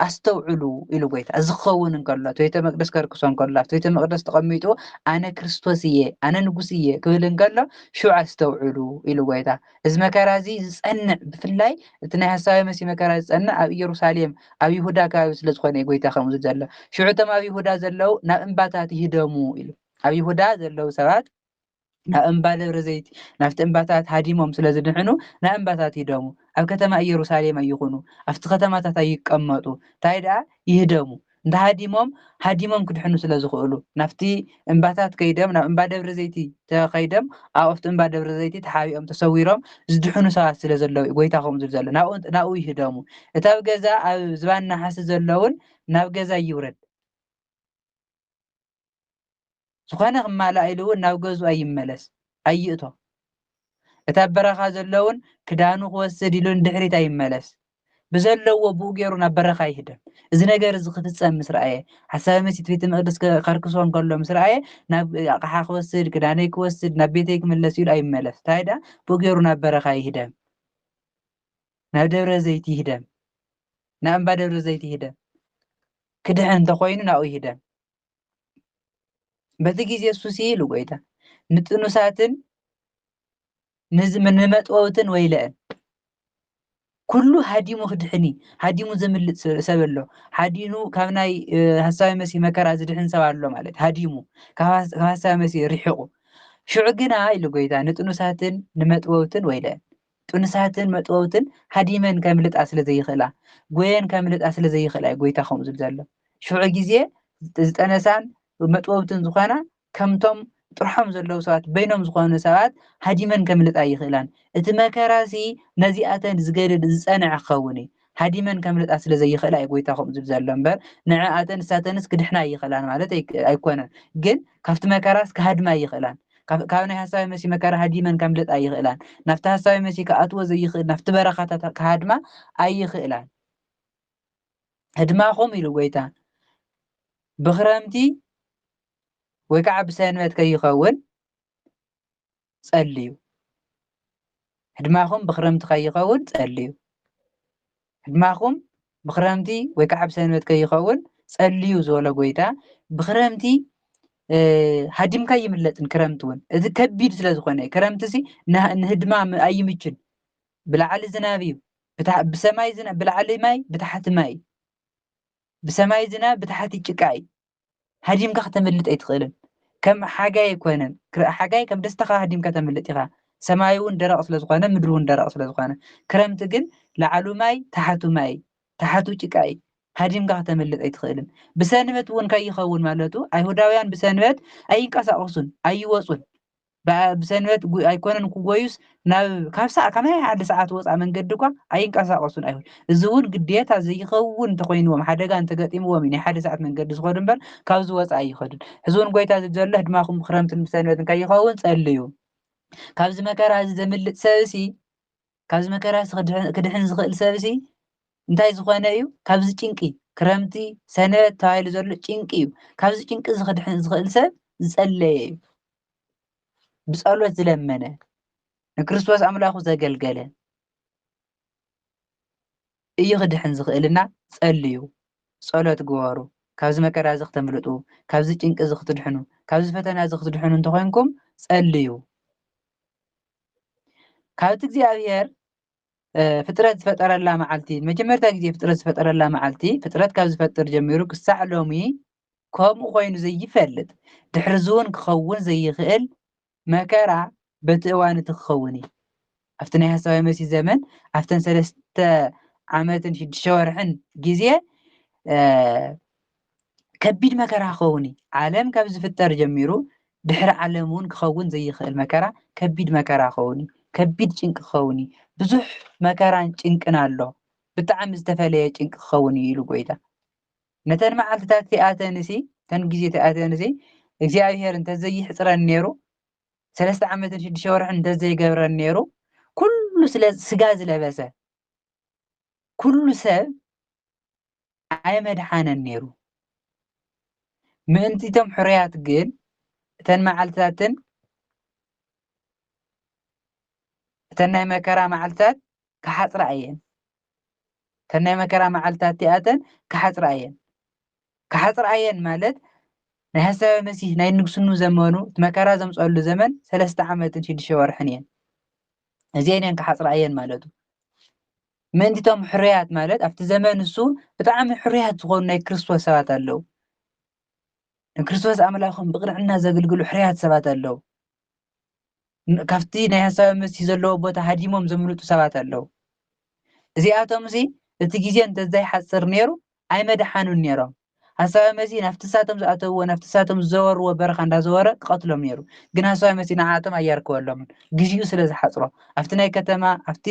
[SPEAKER 3] ኣስተውዕሉ ኢሉ ጎይታ እዚ ክኸውን እንከሎ ቤተ መቅደስ ከርክሶ እንከሎ ኣብቲ ቤተ መቅደስ ተቐሚጡ ኣነ ክርስቶስ እየ ኣነ ንጉስ እየ ክብል እንከሎ ሽዑ ኣስተውዕሉ ኢሉ ጎይታ እዚ መከራ እዚ ዝፀንዕ ብፍላይ እቲ ናይ ሃሳዊ መሲህ መከራ ዝፀንዕ ኣብ ኢየሩሳሌም ኣብ ይሁዳ ከባቢ ስለዝኾነ ጎይታ ከምኡ ዘሎ ሽዑ እቶም ኣብ ይሁዳ ዘለው ናብ እምባታት ይህደሙ ኢሉ ኣብ ይሁዳ ዘለው ሰባት ናብ እምባ ደብረ ዘይት ናብቲ እምባታት ሃዲሞም ስለ ዝድሕኑ ናብ እምባታት ይህደሙ ኣብ ከተማ ኢየሩሳሌም ኣይኹኑ ኣብቲ ከተማታት ኣይቀመጡ እንታይ ደኣ ይህደሙ ሃዲሞም ክድሕኑ ስለ ዝኽእሉ ናብቲ እምባታት ከይዶም ናብ እምባ ደብረ ዘይቲ ተኸይዶም ኣብቲ እምባ ደብረ ዘይቲ ተሓቢኦም ተሰዊሮም ዝድሕኑ ሰባት ስለ ዘለው ጎይታ ከምኡ ዘሎ ናብኡ ይህደሙ እቲ ኣብ ገዛ ኣብ ዝባን ናሓሲ ዘለውን ናብ ገዛ ይውረድ ዝኾነ ክማላእ ኢሉ እውን ናብ ገዝኡ ኣይመለስ ኣይእቶ እቲ ኣብ በረኻ ዘለውን ክዳኑ ክወስድ ኢሉ ንድሕሪት ኣይመለስ ብዘለዎ ብኡ ገይሩ ናብ በረኻ ይህደም እዚ ነገር እዚ ክፍፀም ምስ ረኣየ ሓሳዊ መሲህ ቤተ መቅደስ ከርክሶ እንከሎ ምስ ረኣየ ናብ ኣቕሓ ክወስድ ክዳነይ ክወስድ ናብ ቤተይ ክምለስ ኢሉ ኣይመለስ እንታይ ዳ ብኡ ገይሩ ናብ በረኻ ይህደም ናብ ደብረ ዘይቲ ይህደም ናብ እምባ ደብረ ዘይቲ ይህደም ክድሕን እንተኮይኑ ናብኡ ይህደም በቲ ግዜ ሱሲ ኢሉ ጎይታ ንጥኑሳትን ንመጥወውትን ወይለአን ኩሉ ሃዲሙ ክድሕኒ ሃዲሙ ዘምልጥ ሰብ ኣሎ ሃዲኑ ካብ ናይ ሃሳዊ መሲህ መከራ ዝድሕን ሰብ ኣሎ ማለት ሃዲሙ ካብ ሃሳዊ መሲህ ሪሒቁ ሽዑ ግና ኢሉ ጎይታ ንጥኑሳትን ንመጥወውትን ወይለአን ጥኑሳትን መጥወውትን ሃዲመን ከምልጣ ስለ ዘይኽእላ ጎየን ከምልጣ ስለ ዘይኽእላ ጎይታ ከምኡ ዝብል ዘሎ ሽዑ ግዜ ዝጠነሳን መጥወውትን ዝኾና ከምቶም ጥርሖም ዘለው ሰባት በይኖም ዝኾኑ ሰባት ሃዲመን ከምልጣ ይኽእላን እቲ መከራሲ ነዚኣተን ዝገድል ዝፀንዕ ክኸውን እዩ ሃዲመን ከምልጣ ስለ ዘይኽእላ ጎይታ ከምኡ ዝብል ዘሎ እምበር ንዓኣተን ንሳተንስ ክድሕና ይኽእላን ማለት ኣይኮነን ግን ካብቲ መከራስ ክሃድማ ይኽእላን ካብ ናይ ሃሳዊ መሲህ መከራ ሃዲመን ከምልጣ ይኽእላን ናብቲ ሃሳዊ መሲህ ክኣትዎ ዘይኽእል ናብቲ በረኻታት ክሃድማ ኣይኽእላን ህድማኹም ኢሉ ጎይታ بخرمتي ويكعب سنوات كي يخون صليو هدماخم بخرمت كي يخون صليو هدماخم بخرمتي ويكعب سنوات كي يخون صليو زولا قويتا بخرمتي هدم كي يملت كرمتون إذا كبير سلازخونه كرمتسي نهدما أي مجن بالعلي زنابيو بسماي زنا بالعلي ماي بتحت ماي بسماي زنا بتحت الشقاي هديم كختملت أيتخيلن كم حاجة يكونن حاجة كم دستخا هديم كتملت إخا سمايون درا أصل زخانة مدرون درا أصل زخانة كرمت جن لعلو ماي تحتو شقاي هديم كختملت أيتخيلن بسنوات ون كي يخون مالتو أيهوداويان بسنوات أي كاسقصن أي وصل بسنوات أيكونن كويس ناب كابسا كمان عاد ساعات وصع من قدكوا أي كاسقصن أيهود الزون قديت زي يخون تقينهم حدا كان تقدموا من حدا ساعات من قد صغرن بل كابز وصع يخدن هزون قويتا زله دماغهم خرمت بسنوات كي يخون صليو كابز مكرا زملت سبسي كابز مكرا كدحن زغل سبسي እንታይ ዝኾነ እዩ ካብዚ ጭንቂ ክረምቲ ሰነድ ተባሂሉ ዘሎ ጭንቂ እዩ ካብዚ ጭንቂ ዝክድሕን ዝኽእል ሰብ ዝጸለየ እዩ ብጸሎት ዝለመነ ንክርስቶስ ኣምላኹ ዘገልገለ እዩ ክድሕን ዝኽእልና ጸልዩ ጸሎት ግበሩ ካብዚ መከራ እዚ ክትምልጡ ካብዚ ጭንቂ እዚ ክትድሕኑ ካብዚ ፈተና እዚ ክትድሕኑ እንተኮይንኩም ጸልዩ ካብቲ እግዚኣብሔር ፍጥረት ዝፈጠረላ መዓልቲ መጀመርታ ግዜ ፍጥረት ዝፈጠረላ መዓልቲ ፍጥረት ካብ ዝፈጥር ጀሚሩ ክሳዕ ሎሚ ከምኡ ኮይኑ ዘይፈልጥ ድሕሪ ዝውን ክኸውን ዘይኽእል መከራ በቲ እዋን እቲ ክኸውን እዩ ኣብቲ ናይ ሃሳዊ መሲሕ ዘመን ኣብተን 3 ዓመትን 6 ወርሕን ግዜ ከቢድ መከራ ክኸውን እዩ ዓለም ካብ ዝፍጠር ጀሚሩ ድሕሪ ዓለም እውን ክኸውን ዘይኽእል መከራ ከቢድ መከራ ክኸውን እዩ ከቢድ ጭንቂ ክኸውን እዩ ብዙሕ መከራን ጭንቅን ኣሎ ብጣዕሚ ዝተፈለየ ጭንቂ ክኸውን እዩ ኢሉ ጎይታ ነተን መዓልትታት እዚኣተንሲ ተን ግዜ እዚኣተንሲ እግዚኣብሔር እንተዘይሕፅረን ነይሩ 3 ዓመትን 6 ወርሕን እንተዘይገብረን ነይሩ ኩሉ ስለ ስጋ ዝለበሰ ኩሉ ሰብ ኣይመድሓነን ነይሩ ምእንቲቶም ሕርያት ግን እተን መዓልትታትን እተን ናይ መከራ መዓልትታት ክሓፅራ እየን እተን ናይ መከራ መዓልትታት እዚኣተን ክሓፅራ እየን ማለት ናይ ሃሳዊ መሲሕ ናይ ንግስኑ ዘመኑ እቲ መከራ ዘምፀሉ ዘመን 3 ዓመትን 6 ወርሕን እየን እዚአን እየን ክሓፅራ እየን ማለት እዩ ምእንቲቶም ሕርያት ማለት ኣብቲ ዘመን እሱ ብጣዕሚ ሕርያት ዝኾኑ ናይ ክርስቶስ ሰባት ኣለዉ ንክርስቶስ ኣምላኾም ብቕንዕና ዘገልግሉ ሕርያት ሰባት ኣለዉ ካብቲ ናይ ሃሳዊ መሲሕ ዘለዎ ቦታ ሃዲሞም ዘምልጡ ሰባት ኣለዉ እዚኣቶም እዚ እቲ ግዜ እንተዘይሓፅር ነይሩ ኣይመድሓኑን ነይሮም ሃሳዊ መሲሕ ናብቲ ሳቶም ዝኣተውዎ ናብቲ ሳቶም ዝዘወርዎ በረኻ እንዳዘወረ ክቐትሎም ነይሩ ግን ሃሳዊ መሲሕ ንዓቶም ኣያርክበሎምን ግዜኡ ስለ ዝሓፅሮ ኣብቲ ናይ ከተማ ኣብቲ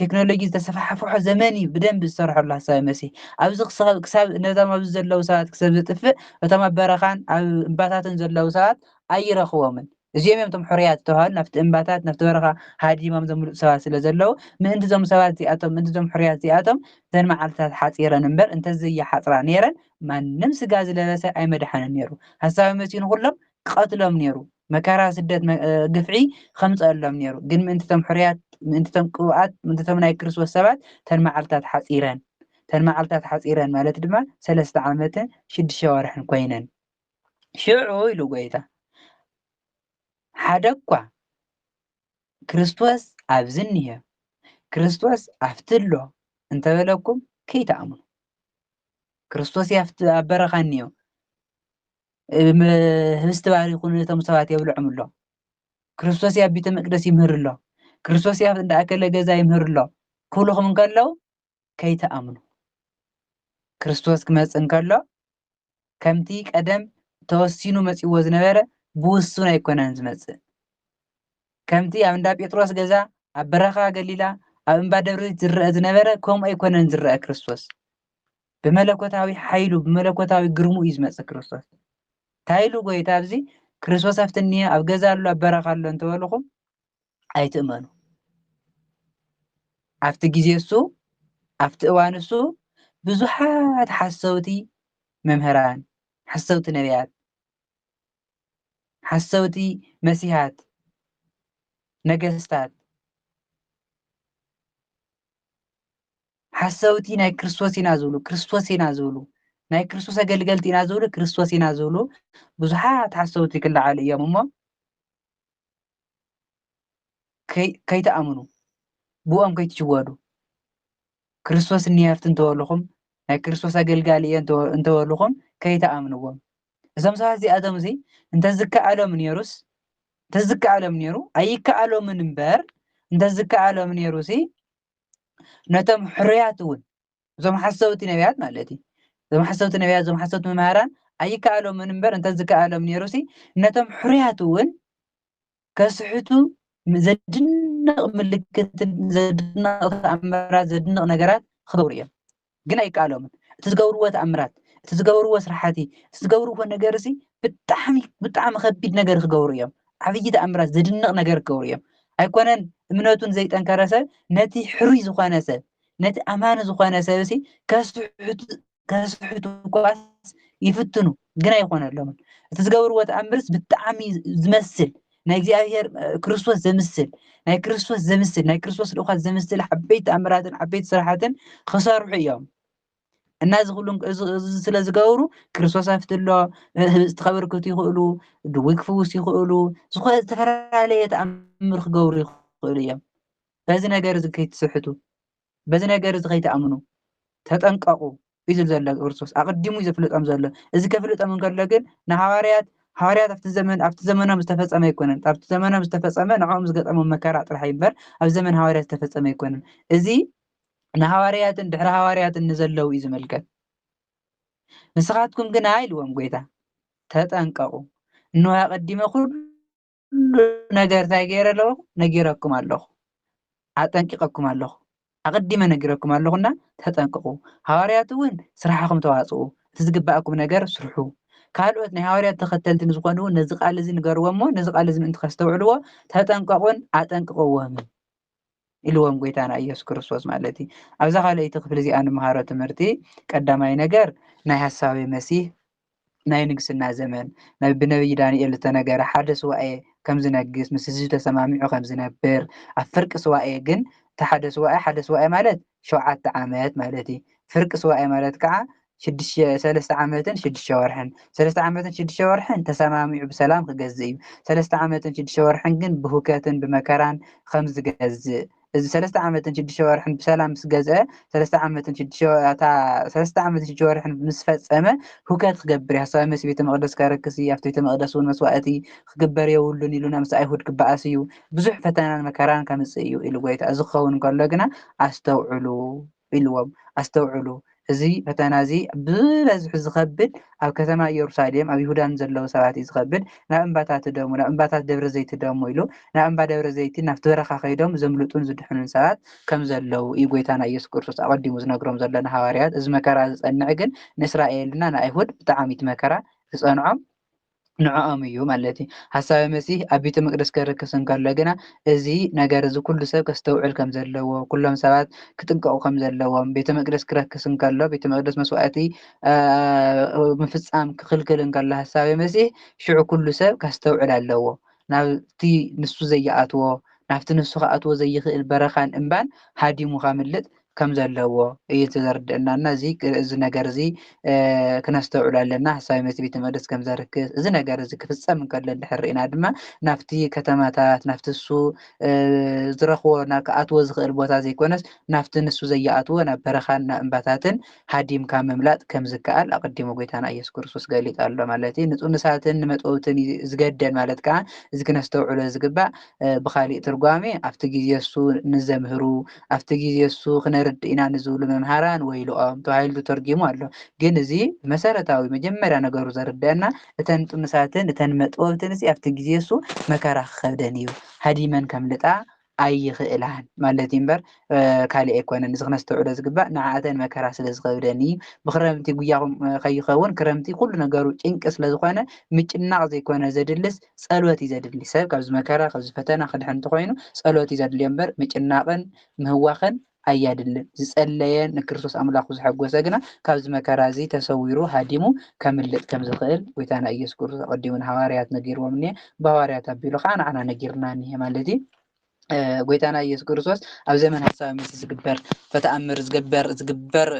[SPEAKER 3] ቴክኖሎጂ ዝተሰፋሕፍሖ ዘመን እዩ ብደንቢ ዝሰርሐሉ ሃሳዊ መሲሕ ኣብዚ ክሳብ ነዞም ኣብዚ ዘለው ሰባት ክሰብ ዝጥፍእ እቶም ኣብ በረኻን ኣብ እምባታትን ዘለው ሰባት ኣይረኽቦምን እዚኦም እዮም እቶም ሕርያት ዝተባሃሉ ናብቲ እምባታት ናብቲ በረኻ ሃዲሞም ዘምልጡ ሰባት ስለ ዘለው ምእንቲ እዞም ሰባት እዚኣቶም ምእንቲ እዞም ሕርያት እዚኣቶም እተን መዓልትታት ሓፂረን እምበር እንተዘይሓፅራ ነይረን ማንም ስጋ ዝለበሰ ኣይመድሓንን ነይሩ ሃሳዊ መሲሕ ንኩሎም ክቐትሎም ነይሩ መከራ ስደት ግፍዒ ከምፀሎም ነይሩ ግን ምእንቲቶም ሕርያት ምእንቲቶም ቅብኣት ምእንቲቶም ናይ ክርስቶስ ሰባት ተን መዓልትታት ሓፂረን ማለት ድማ 3 ዓመትን 6 ወርሕን ኮይነን ሽዑ ኢሉ ጎይታ ሓደ እኳ ክርስቶስ ኣብዚ እኒሀ ክርስቶስ ኣብቲ ኣሎ እንተበለኩም ከይተኣምኑ ክርስቶስ ኣብ በረኻ እኒኦ ህብስቲ ባሪኹ ነቶም ሰባት የብልዖም ኣሎ ክርስቶስ ኣብ ቤተ መቅደስ ይምህር ኣሎ ክርስቶስ ኣብ እንዳኣከለ ገዛ ይምህር ኣሎ ክብልኹም እንከለው ከይተኣምኑ ክርስቶስ ክመፅእ እንከሎ ከምቲ ቀደም ተወሲኑ መፂዎ ዝነበረ ብውሱን ኣይኮነን ዝመፅእ ከምቲ ኣብ እንዳ ጴጥሮስ ገዛ ኣብ በረኻ ገሊላ ኣብ እምባ ደብረዘይት ዝረአ ዝነበረ ከምኡ ኣይኮነን ዝረአ ክርስቶስ ብመለኮታዊ ሓይሉ ብመለኮታዊ ግርሙ እዩ ዝመፅእ ክርስቶስ ታይሉ ጎይታ ኣብዚ ክርስቶስ ኣብቲ እኒሀ ኣብ ገዛ ኣሎ ኣብ በረኻ ኣሎ እንትበልኹም ኣይትእመኑ ኣብቲ ግዜ እሱ ኣብቲ እዋን እሱ ብዙሓት ሓሰውቲ መምህራን حسوت نبيات حسوتي مسيحات ነገስታት ሓሰውቲ ናይ ክርስቶስ ኢና ዝብሉ ክርስቶስ ኢና ዝብሉ ናይ ክርስቶስ ኣገልገልቲ ኢና ዝብሉ ክርስቶስ ኢና ዝብሉ ብዙሓት ሓሰውቲ ክለዓሉ እዮም እሞ ከይተኣምኑ ብኦም ከይትሽወዱ ክርስቶስ እኒሀፍቲ እንተበልኹም ናይ ክርስቶስ ኣገልጋሊ እየ እንተበልኹም ከይተኣምንዎም እዞም ሰባት እዚኣቶም እዚ እንተዝከኣሎም ነይሩስ እንተዝከኣሎም ነይሩ ኣይከኣሎምን እምበር እንተዝከኣሎም ነይሩ ሲ ነቶም ሕሩያት እውን እዞም ሓሰውቲ ነቢያት ማለት እዩ እዞም ሓሰውቲ ነቢያት እዞም ሓሰውቲ መምሃራን ኣይከኣሎምን እምበር እንተዝከኣሎም ነይሩ ሲ ነቶም ሕሩያት እውን ከስሕቱ ዘድንቕ ምልክትን ዘድንቕ ተኣምራት ዘድንቕ ነገራት ክገብሩ እዮም ግን ኣይከኣሎምን እቲ ዝገብርዎ ተኣምራት እቲ ዝገብርዎ ስራሕቲ እቲ ዝገብርዎ ነገር ሲ ብጣዕሚ ከቢድ ነገር ክገብሩ እዮም ዓብይ ተኣምራት ዘድንቕ ነገር ክገብሩ እዮም ኣይኮነን እምነቱን ዘይጠንከረ ሰብ ነቲ ሕሩይ ዝኾነ ሰብ ነቲ ኣማኒ ዝኾነ ሰብ ሲ ከስሕቱ ኳስ ይፍትኑ ግን ኣይኮነሎምን እቲ ዝገብርዎ ተኣምርስ ብጣዕሚ ዝመስል ናይ እግዚኣብሔር ክርስቶስ ዘምስል ናይ ክርስቶስ ዘምስል ናይ ክርስቶስ ልኡኻት ዘምስል ዓበይቲ ተኣምራትን ዓበይቲ ስራሕትን ክሰርሑ እዮም እና እዚ ኩሉ ስለ ዝገብሩ ክርስቶስ ኣፍትሎ ዝተኸበርክቱ ይኽእሉ ድውይ ክፍውስ ይኽእሉ ዝኾነ ዝተፈላለየ ተኣምር ክገብሩ ይኽእሉ እዮም በዚ ነገር እዚ ከይትስሕቱ በዚ ነገር እዚ ከይተኣምኑ ተጠንቀቁ እዩ ዝብል ዘሎ ክርስቶስ ኣቐዲሙ እዩ ዘፍልጦም ዘሎ እዚ ከፍልጦም እንከሎ ግን ንሃዋርያት ኣብቲ ዘመኖም ዝተፈፀመ ኣይኮነን ኣብቲ ዘመኖም ዝተፈፀመ ንዖም ዝገጠሞም መከራ ጥራሕ እምበር ኣብ ዘመን ሃዋርያት ዝተፈፀመ ኣይኮነን እዚ ንሃዋርያትን ድሕሪ ሃዋርያትን ንዘለው እዩ ዝምልከት ንስኻትኩም ግና ኢልዎም ጎይታ ተጠንቀቁ እንሆ ኣቐዲመ ኩሉ ነገር እንታይ ገይረ ኣለኹ ነጊረኩም ኣለኹ ኣጠንቂቐኩም ኣለኹ ኣቐዲመ ነጊረኩም ኣለኹና ተጠንቀቁ ሃዋርያት እውን ስራሕኩም ተዋፅኡ እቲ ዝግባአኩም ነገር ስርሑ ካልኦት ናይ ሃዋርያት ተኸተልቲ ንዝኾኑ ነዚ ቃል እዚ ንገርዎሞ ነዚ ቃል እዚ ምእንቲ ከስተውዕልዎ ተጠንቀቁን ኣጠንቅቕዎምን ኢልዎም ጎይታና ኢየሱስ ክርስቶስ ማለት እዩ ኣብዛ ካልአይቲ ክፍሊ እዚኣ ንምሃሮ ትምህርቲ ቀዳማይ ነገር ናይ ሃሳዊ መሲህ ናይ ንግስና ዘመን ብነቢይ ዳንኤል ዝተነገረ ሓደ ስዋኤ ከም ዝነግስ ምስ ህዝቢ ተሰማሚዑ ከም ዝነብር ኣብ ፍርቂ ስዋኤ ግን እቲ ሓደ ስዋኤ ማለት 7 ዓመት ማለት እዩ ፍርቂ ስዋኤ ማለት ከዓ 3 ዓመትን 6 ወርሕን 3 ዓመትን 6 ወርሕን ተሰማሚዑ ብሰላም ክገዝእ እዩ 3 ዓመትን 6 ወርሕን ግን ብሁከትን ብመከራን ከም ዝገዝእ እዚ 3 ዓመትን 6 ወርሕን ብሰላም ምስ ገዝአ 3 ዓመትን 6 ወርሕን ምስ ፈፀመ ሁከት ክገብር ሃሳዊ መሲህ ቤተ መቅደስ ከረክስ ኣብቲ ቤተ መቅደስ እውን መስዋእቲ ክግበር የብሉን ኢሉና ምስ ኣይሁድ ክበኣስ እዩ ብዙሕ ፈተናን መከራን ከምፅእ እዩ ኢሉ ጎይታ እዚ ክኸውን ከሎ ግና ኣስተውዕሉ ኢልዎም ኣስተውዕሉ እዚ ፈተና እዚ ብበዝሒ ዝኸብድ ኣብ ከተማ ኢየሩሳሌም ኣብ ይሁዳን ዘለው ሰባት እዩ ዝኸብድ ናብ እምባታት ደሙ ናብ እምባታት ደብረ ዘይቲ ደሙ ኢሉ ናብ እምባ ደብረ ዘይቲ ናብቲ በረኻ ከይዶም ዘምልጡን ዝድሕኑን ሰባት ከም ዘለው እዩ ጎይታና ኢየሱስ ክርስቶስ ኣቐዲሙ ዝነግሮም ዘሎ ንሃዋርያት እዚ መከራ ዝፀንዕ ግን ንእስራኤልና ንኣይሁድ ብጣዕሚ እቲ መከራ ዝፀንዖም ንዕኦም እዩ ማለት እዩ ሃሳዊ መሲህ ኣብ ቤተ መቅደስ ከረክስ እንከሎ ግና እዚ ነገር እዚ ኩሉ ሰብ ከስተውዕል ከም ዘለዎ ኩሎም ሰባት ክጥንቀቁ ከም ዘለዎም ቤተ መቅደስ ክረክስ እንከሎ ቤተ መቅደስ መስዋእቲ ምፍፃም ክክልክል እንከሎ ሃሳዊ መሲህ ሽዑ ኩሉ ሰብ ከስተውዕል ኣለዎ ናብቲ ንሱ ዘይኣትዎ ናብቲ ንሱ ከኣትዎ ዘይኽእል በረኻን እምባን ሃዲሙ ከምልጥ ከም ዘለዎ እዩ ተዘርድአና እና እዚ ነገር እዚ ክነስተውዕሉ ኣለና ሃሳዊ መሲህ ቤተ መቅደስ ከም ዘርክስ እዚ ነገር እዚ ክፍፀም እንከሎ እንድሕር ርኢና ድማ ናብቲ ከተማታት ናብቲ እሱ ዝረኽቦ ክኣትዎ ዝኽእል ቦታ ዘይኮነስ ናብቲ ንሱ ዘይኣትዎ ናብ በረኻን ናብ እምባታትን ሃዲምካ ምምላጥ ከም ዝከኣል ኣቐዲሙ ጎይታና ኢየሱስ ክርስቶስ ገሊጡ ኣሎ ማለት እዩ ንፁንሳትን ንመጥበውትን ዝገደል ማለት ከዓ እዚ ክነስተውዕሎ ዝግባእ ብካሊእ ትርጓሜ ኣብቲ ግዜ እሱ ንዘምህሩ ኣብቲ ግዜ እሱ ክነርድእ ኢና ንዝብሉ መምሃራን ወይልኦም ተባሂሉ ተርጊሙ ኣሎ ግን እዚ መሰረታዊ መጀመርያ ነገሩ ዘርድአና እተን ጥኑሳትን እተን መጥበውትን እዚ ኣብቲ ግዜ እሱ መከራ ክከብደን እዩ ሃዲመን ከምልጣ ኣይኽእላን ማለት እዩ እምበር ካሊእ ኣይኮነን እዚ ክነስተውዕሎ ዝግባእ ንዓኣተን መከራ ስለ ዝከብደን እዩ ብክረምቲ ጉያኹም ከይኸውን ክረምቲ ኩሉ ነገሩ ጭንቂ ስለዝኾነ ምጭናቕ ዘይኮነ ዘድልስ ፀሎት እዩ ዘድሊ ሰብ ካብዚ መከራ ካብዚ ፈተና ክድሕን እንተኮይኑ ፀሎት እዩ ዘድልዮ እምበር ምጭናቕን ምህዋኽን ኣያድልን ዝጸለየ ንክርስቶስ ኣምላኽ ዝሐጎሰ ግና ካብዚ መከራ እዚ ተሰዊሩ ሃዲሙ ከምልጥ ከም ዝኽእል ጎይታና ኢየሱስ ክርስቶስ ኣቀዲሙ ንሃዋርያት ነጊርዎም እኒአ ብሃዋርያት ኣቢሉ ከዓ ንዓና ነጊርና እኒሀ ማለት እዩ ጎይታና ኢየሱስ ክርስቶስ ኣብ ዘመን ሓሳብ መሲ ዝግበር ተኣምር ዝግበር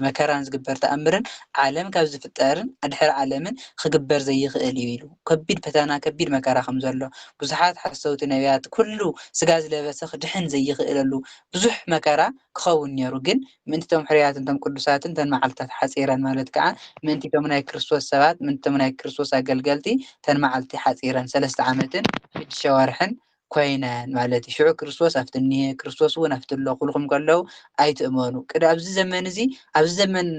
[SPEAKER 3] መከራን ዝግበር ተኣምርን ዓለም ካብ ዝፍጠርን ኣድሕሪ ዓለምን ክግበር ዘይኽእል እዩ ኢሉ ከቢድ ፈተና ከቢድ መከራ ከም ዘሎ ብዙሓት ሓሰውቲ ነቢያት ኩሉ ስጋ ዝለበሰ ክድሕን ዘይኽእለሉ ብዙሕ መከራ ክኸውን ነይሩ ግን ምእንቲቶም ሕርያትን ቶም ቅዱሳትን ተን መዓልትታት ሓፂረን ማለት ከዓ ምእንቲቶም ናይ ክርስቶስ ሰባት ምእንቲቶም ናይ ክርስቶስ ኣገልገልቲ ተን መዓልቲ ሓፂረን 3 ዓመትን 6 ወርሕን ኮይነን ማለት እዩ ሽዑ ክርስቶስ ኣፍትኒ ክርስቶስ እውን ኣፍትሎ ኩልኩም ከለው ኣይትእመኑ ቅድ ኣብዚ ዘመን እዚ ኣብዚ ዘመን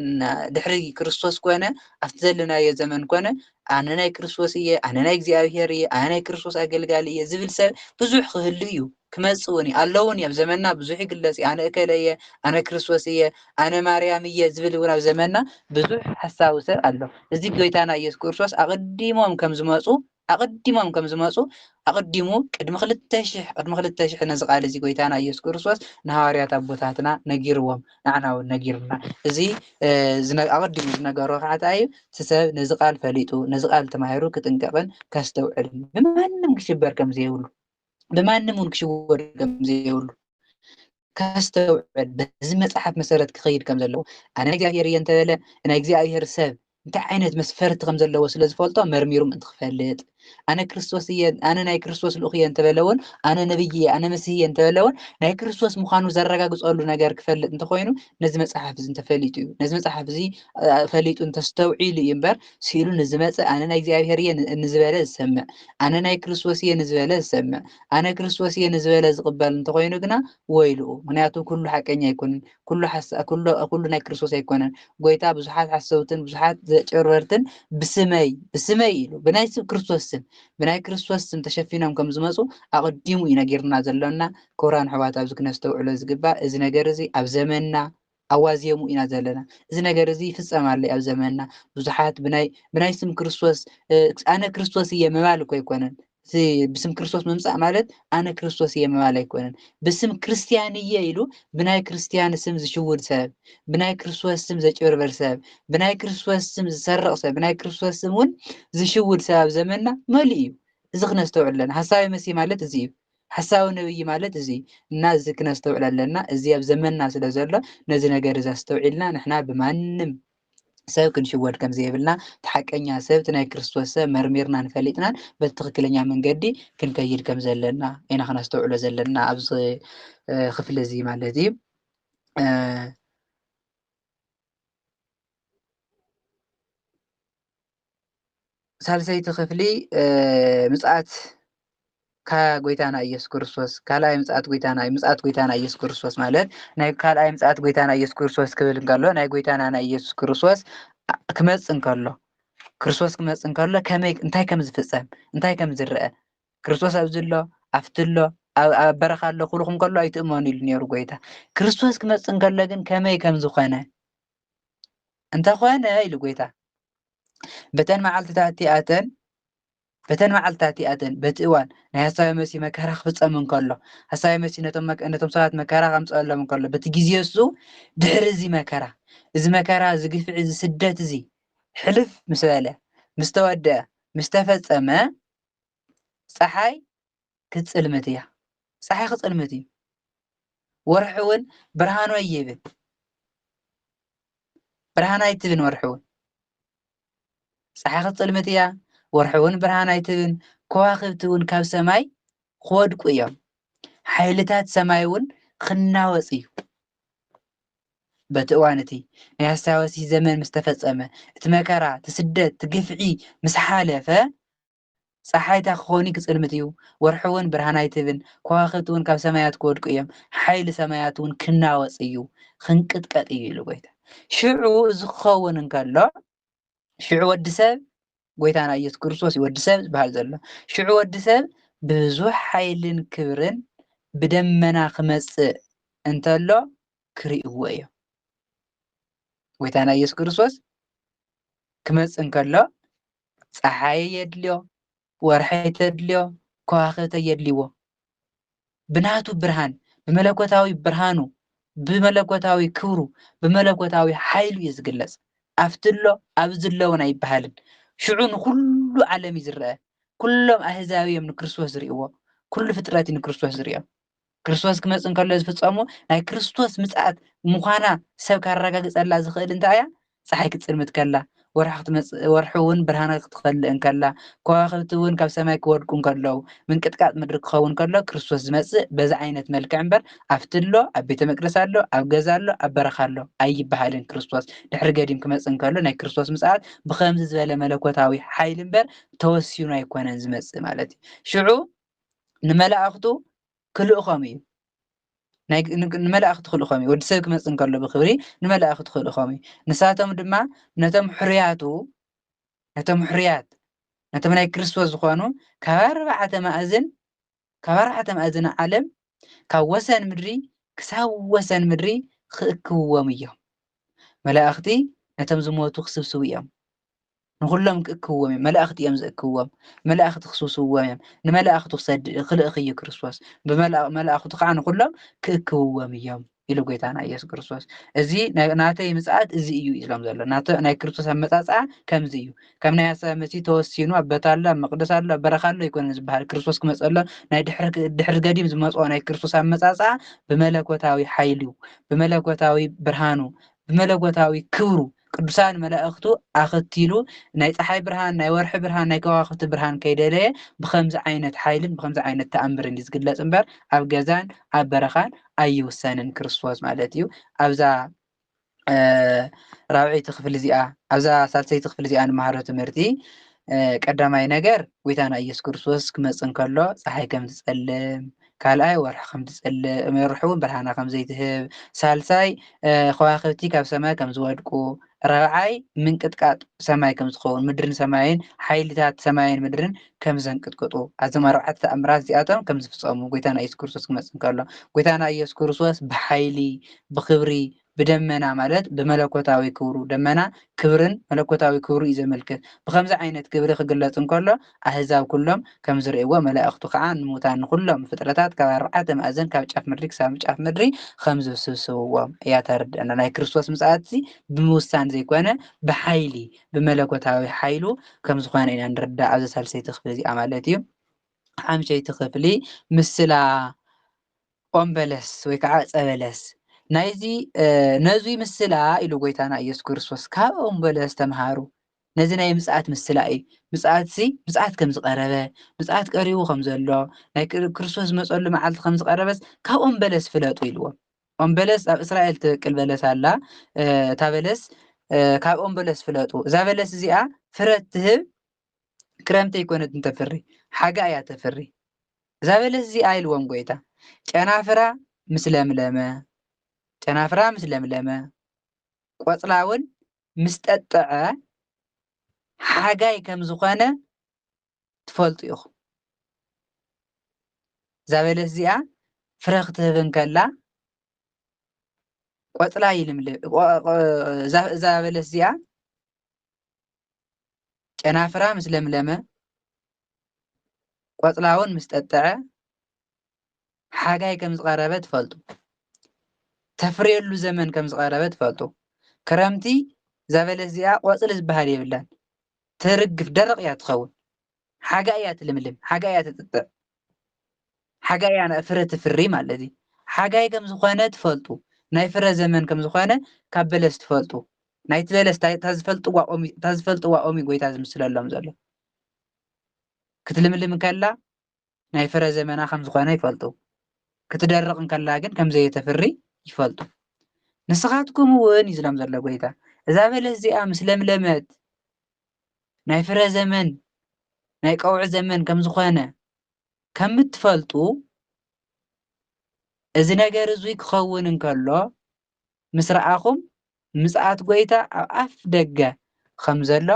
[SPEAKER 3] ድሕሪ ክርስቶስ ኮነ ኣብቲ ዘለናዮ ዘመን ኮነ ኣነ ናይ ክርስቶስ እየ ኣነ ናይ እግዚኣብሔር እየ ኣነ ናይ ክርስቶስ ኣገልጋሊ እየ ዝብል ሰብ ብዙሕ ክህሉ እዩ ክመጽእ እውን ኣለውን ኣብ ዘመንና ብዙሕ ይግለጽ ኣነ እከለ እየ ኣነ ክርስቶስ እየ ኣነ ማርያም እየ ዝብል እውን ኣብ ዘመንና ብዙሕ ሓሳብ ሰብ ኣሎ እዚ ጎይታና ኢየሱስ ክርስቶስ ኣቀዲሞም ከም ዝመጹ ኣቀዲሙ ቅድሚ 2000 ነዚ ቃል እዚ ጎይታና ኢየሱስ ክርስቶስ ንሃዋርያት ኣቦታትና ነጊርዎም ንዓና እውን ነጊርና እዚ ኣቀዲሙ ዝነገሮ ከዓ እንታይ እዩ ሰብ ነዚ ቃል ፈሊጡ ነዚ ቃል ተማሂሩ ክጥንቀቕን ከስተውዕልን ብማንም ክሽበር ከም ዘይብሉ بمعنى مون كشور كم زيول كاستوعب بز مصحف مسرت كخيد كم زلو انا እግዚአብሔር ينتبله انا እግዚአብሔር ሰብ እንታይ ዓይነት መስፈርት ከም ዘለዎ ስለ ዝፈልጦ መርሚሩም እንትኽፈልጥ ኣነ ክርስቶስ እየ ኣነ ናይ ክርስቶስ ልኡኽ እየ እንተበለውን ኣነ ነብይ እየ ኣነ መሲህ እየ እንተበለውን ናይ ክርስቶስ ምዃኑ ዘረጋግፀሉ ነገር ክፈልጥ እንተኮይኑ ነዚ መጽሓፍ እዚ እንተፈሊጡ እዩ ነዚ መጽሓፍ እዚ ፈሊጡ እንተስተውዒሉ እዩ እምበር ሲሉ ንዝመጽእ ኣነ ናይ እግዚኣብሔር እየ ንዝበለ ዝሰምዕ ኣነ ናይ ክርስቶስ እየ ንዝበለ ዝሰምዕ ኣነ ክርስቶስ እየ ንዝበለ ዝቕበል እንተኮይኑ ግና ወይሉ ምክንያቱ ኩሉ ሓቀኛ ኣይኮነን ኩሉ ናይ ክርስቶስ ኣይኮነን ጎይታ ብዙሓት ሓሰውትን ብዙሓት ዘጭበርበርትን ብስመይ ኢሉ ብናይ ክርስቶስ ስም ብናይ ክርስቶስ ስም ተሸፊኖም ከም ዝመጹ ኣቀዲሙ እዩ ነጊርና ዘሎና ክቡራን ኣሕዋት ኣብዚ ክነስተውዕሎ ዝግባእ እዚ ነገር እዚ ኣብ ዘመንና ኣዋዝየሙ ኢና ዘለና እዚ ነገር እዚ ይፍጸማሉ ኣብ ዘመንና ብዙሓት ብናይ ስም ክርስቶስ ኣነ ክርስቶስ እየ ምባል እኮ ኣይኮነን بسم كريستوس ممسح مالت أنا كريستوس هي مالك كونن بسم كريستيانية إلو بناي كريستيان اسم زشود سبب بناي كريستوس اسم زجربر سبب بناي كريستوس اسم زسرق سبب بناي كريستوس اسمون زشود سبب زمننا مليء زخنا استوعب لنا حساوي مسي مالت زيو حساوي نبي مالت زي الناس زكنا استوعب لنا زي بزمننا سلازلا نزنا جرزا استوعبنا نحنا بمعنم ሰብ ክንሽወድ ከም ዘይብልና ተሓቀኛ ሰብ ናይ ክርስቶስ ሰብ መርሚርና ንፈሊጥና በትክክለኛ መንገዲ ክንከይድ ከም ዘለና ኢና ክነስተውዕሎ ዘለና ኣብዚ ክፍሊ እዚ ማለት እዩ ሳልሰይቲ ክፍሊ ምጽኣት ከጎይታና ኢየሱስ ክርስቶስ ካልኣይ ምጽኣት ጎይታና ኢየሱስ ክርስቶስ ማለት ናይ ካልኣይ ምጽኣት ጎይታና ኢየሱስ ክርስቶስ ክብል እንከሎ ናይ ጎይታና ናይ ኢየሱስ ክርስቶስ ክመጽእ እንከሎ ክርስቶስ ክመጽእ እንከሎ ከመይ እንታይ ከም ዝፍጸም እንታይ ከም ዝርአ ክርስቶስ ኣብዝሎ ኣፍትሎ ኣብ በረኻ ኣሎ ኩልኩም ከሎ ኣይትእመኑ ኢሉ ነይሩ ጎይታ ክርስቶስ ክመጽእ እንከሎ ግን ከመይ ከም ዝኾነ እንተኾነ ኢሉ ጎይታ በተን መዓልትታት እተን በቲ እዋን ናይ ሓሳዊ መሲህ መከራ ክፍጸም እንከሎ ሓሳዊ መሲህ ነቶም ሰባት መከራ ከምፅአሎም እንከሎ በቲ ግዜ እሱ ድሕሪ እዚ መከራ ዝግፍዕ እዚ ስደት እዚ ሕልፍ ምስ በለ ምስ ተወድአ ምስ ተፈጸመ ፀሓይ ክትጽልመት እያ ፀሓይ ክትጽልመት እዩ ወርሒ እውን ብርሃኑ ኣይብል ብርሃን ኣይትብን ወርሒ እውን ፀሓይ ክትጽልመት እያ ወርሒ እውን ብርሃን ኣይትብን ከዋኽብቲ እውን ካብ ሰማይ ክወድቁ እዮም ሓይልታት ሰማይ እውን ክናወጽ እዩ በቲ እዋን እቲ ናይ ሓሳዊ ዘመን ምስ ተፈጸመ እቲ መከራ እቲ ስደት እቲ ግፍዒ ምስ ሓለፈ ፀሓይታ ክኾኒ ክጽልምት እዩ ወርሒ እውን ብርሃን ኣይትብን ከዋኽብቲ እውን ካብ ሰማያት ክወድቁ እዮም ሓይሊ ሰማያት እውን ክናወጽ እዩ ክንቅጥቀጥ እዩ ኢሉ ጎይታ ሽዑ እዚ ክኸውን እንከሎ ሽዑ ወዲ ሰብ ጎይታና ኢየሱስ ክርስቶስ ወዲ ሰብ ዝበሃል ዘሎ ሽዑ ወዲ ሰብ ብዙሕ ሓይልን ክብርን ብደመና ክመጽእ እንተሎ ክሪእዎ እዮም ጎይታና ኢየሱስ ክርስቶስ ክመጽእ እንከሎ ፀሓይ የድልዮ ወርሒ ተድልዮ ከዋኽብቲ የድልይዎ ብናቱ ብርሃን ብመለኮታዊ ብርሃኑ بملكوتاوي كورو بملكوتاوي حيلو يزقلص أفتلو أبزلون أي بحالن شعون كل عالم يزرع كلهم أهزاوية من كريستوس زريقوا كل فترات كريستوس زريقوا كريستوس كما انكر ዝፍጸሙ ናይ ክርስቶስ ምጽአት ምዃና ሰብ ካረጋግጽ ኣላ ዝኽእል እንታይ እያ ፀሓይ ክትጽልምት ከላ ወርሒ እውን ብርሃን ክትኸልእ ከላ ከዋኽብቲ እውን ካብ ሰማይ ክወድቁ ከለዉ ምንቅጥቃጥ ምድሪ ክኸውን ከሎ ክርስቶስ ዝመጽእ በዛ ዓይነት መልክዕ እምበር ኣብትሎ ኣብ ቤተ መቅደስ ኣሎ ኣብ ገዛ ኣሎ ኣብ በረኻ ኣሎ ኣይበሃልን ክርስቶስ ድሕሪ ገዲም ክመጽእ ከሎ ናይ ክርስቶስ ምጽአት ብኸምዚ ዝበለ መለኮታዊ ሓይሊ እምበር ተወሲኑ ኣይኮነን ዝመጽእ ማለት እዩ ሽዑ ንመላእኽቱ ክልእኾም እዩ ንመላእኽቲ ክልእኾም እዩ ወዲ ሰብ ክመጽእ ከሎ ብኽብሪ ንመላእኽቲ ክልእኾም እዩ ንሳቶም ድማ ነቶም ሕርያቱ ነቶም ናይ ክርስቶስ ዝኾኑ ካብ ኣርባዕተ ማእዝን ዓለም ካብ ወሰን ምድሪ ክሳብ ወሰን ምድሪ ክእክብዎም እዮም መላእኽቲ ነቶም ዝሞቱ ክስብስቡ እዮም نخلهم كأكوهم ملائكة يمز أكوهم ملائكة خصوصهم نملائكة خلق خي كريستوس بملائكة قاعن كلهم كأكوهم يوم إلو قيتانا يسوع كريستوس أزي ناتي مساعد أزي يو إسلام زلا ناي كريستوس هم مساعد كم زيو كم ناس مسي توسينو أبتالله مقدس الله برخالله يكون نسبها كريستوس كم مسألة ناي دحر قديم زمسوا ناي كريستوس هم مساعد بملائكتاوي حيلو بملائكتاوي برهانو بملائكتاوي كورو ቅዱሳን መላእኽቱ ኣኽቲሉ ናይ ፀሓይ ብርሃን ናይ ወርሒ ብርሃን ናይ ከዋኽብቲ ብርሃን ከይደለየ ብኸምዚ ዓይነት ሓይልን ብኸምዚ ዓይነት ተኣምርን ዝግለጽ እምበር ኣብ ገዛን ኣብ በረኻን ኣይውሰንን ክርስቶስ ማለት እዩ ኣብዛ ራብዒቲ ክፍሊ እዚኣ ኣብዛ ሳልሰይቲ ክፍሊ እዚኣ ንመሃሮ ትምህርቲ ቀዳማይ ነገር ጎይታና ኢየሱስ ክርስቶስ ክመጽእ ከሎ ፀሓይ ከም ዝጸልም ካልኣይ ወርሒ ከም ዝጸልም ወርሒ እውን ብርሃና ከም ዘይትህብ ሳልሳይ ከዋኽብቲ ካብ ሰማይ ከም ዝወድቁ رابعاي من قطقاط سماي كم زخون مدرن سماين حيلታት سماين مدرن كم زنقطقطو ازم اربعه تأمرات زياتهم كم زفصمو ጎይታና ኢየሱስ ክርስቶስ ክመጽእ ከሎ ጎይታና ኢየሱስ ክርስቶስ بحيሊ بخبሪ بدمنا ማለት بملكوታዊ ክብሩ ደመና ክብርን መለኮታዊ ክብሩ ይዘመልክት بخمسه ዓይነት ክብሪ ክግለጽ እንከሎ አህዛብ ኩሎም ከም ዝርእዎ መላእኽቱ ከዓ ንሙታን ኩሎም ፍጥረታት ካብ ኣርባዕተ ማዕዘን ካብ ጫፍ ምድሪ ክሳብ ጫፍ ምድሪ ከም ዝስብስብዎም እያ ተረድአና ናይ ክርስቶስ ምጽአት ብምውሳን ዘይኮነ بحيሊ بملكوታዊ ሓይሉ ከም ዝኾነ ኢና ንርዳእ ኣብ ሳልሰይቲ ክፍሊ እዚኣ ማለት እዩ ሓምሸይቲ ክፍሊ ምስላ ኦምበለስ ወይ ከዓ ጸበለስ ናይዚ ነዙይ ምስላ ኢሉ ጎይታና ኢየሱስ ክርስቶስ ካብ ኦምበለስ ተምሃሩ ነዚ ናይ ምጽአት ምስላ እዩ ምጽአት ከም ዝቀረበ ምጽአት ቀሪቡ ከም ዘሎ ናይ ክርስቶስ መጸሉ መዓልቲ ከም ዝቀረበስ ካብ ኦምበለስ ፍለጡ ኢልዎ ኦምበለስ ኣብ እስራኤል ትበቅል በለስ ኣላ ታበለስ ካብ ኦምበለስ ፍለጡ እዛ በለስ እዚኣ ፍረ ትህብ ክረምቲ ይኮነት እንተፍሪ ሓጋ እያ ተፍሪ እዛ በለስ እዚኣ ኢልዎም ጎይታ ጨናፍራ ምስ ለምለመ ቆጽላውን ምስ ጠጠዐ ሓጋይ ከም ዝኾነ ትፈልጡ ኢኹም እዛ በለስ እዚኣ ፍረ ክትህብ ከላ ቆጽላ ይልምልም እዛ በለስ እዚኣ ጨናፍራ ምስ ለምለመ ቆጽላውን ምስ ጠጠዐ ሓጋይ ከም ዝቀረበ ትፈልጡ ተፍርየሉ ዘመን ከም ዝቀረበ ትፈልጡ ክረምቲ እዛ በለስ እዚኣ ቆጽሊ ዝበሃል የብላን ትርግፍ ደረቕ እያ ትኸውን ሓጋይ እያ ትልምልም ሓጋይ እያ ትጥጥዕ ሓጋይ እያ ፍረ ትፍሪ ማለት እዩ ሓጋይ ከም ዝኾነ ትፈልጡ ናይ ፍረ ዘመን ከም ዝኾነ ካብ በለስ ትፈልጡ ናይቲ በለስ ታዝፈልጥዋ ኦሚ ጎይታ ዝምስለሎም ዘሎ ክትልምልም ከላ ናይ ፍረ ዘመና ከም ዝኾነ ይፈልጡ ክትደርቕ ከላ ግን ከም ዘየተፍሪ ይፈልጡ ንስኻትኩም እውን ይዝሎም ዘሎ ጎይታ እዛ በለስ እዚኣ ምስ ለምለመት ናይ ፍረ ዘመን ናይ ቀውዒ ዘመን ከም ዝኾነ ከም እትፈልጡ እዚ ነገር እዙይ ክኸውን እንከሎ ምስ ረኣኹም ምጽአት ጎይታ ኣብ ኣፍ ደገ ከም ዘሎ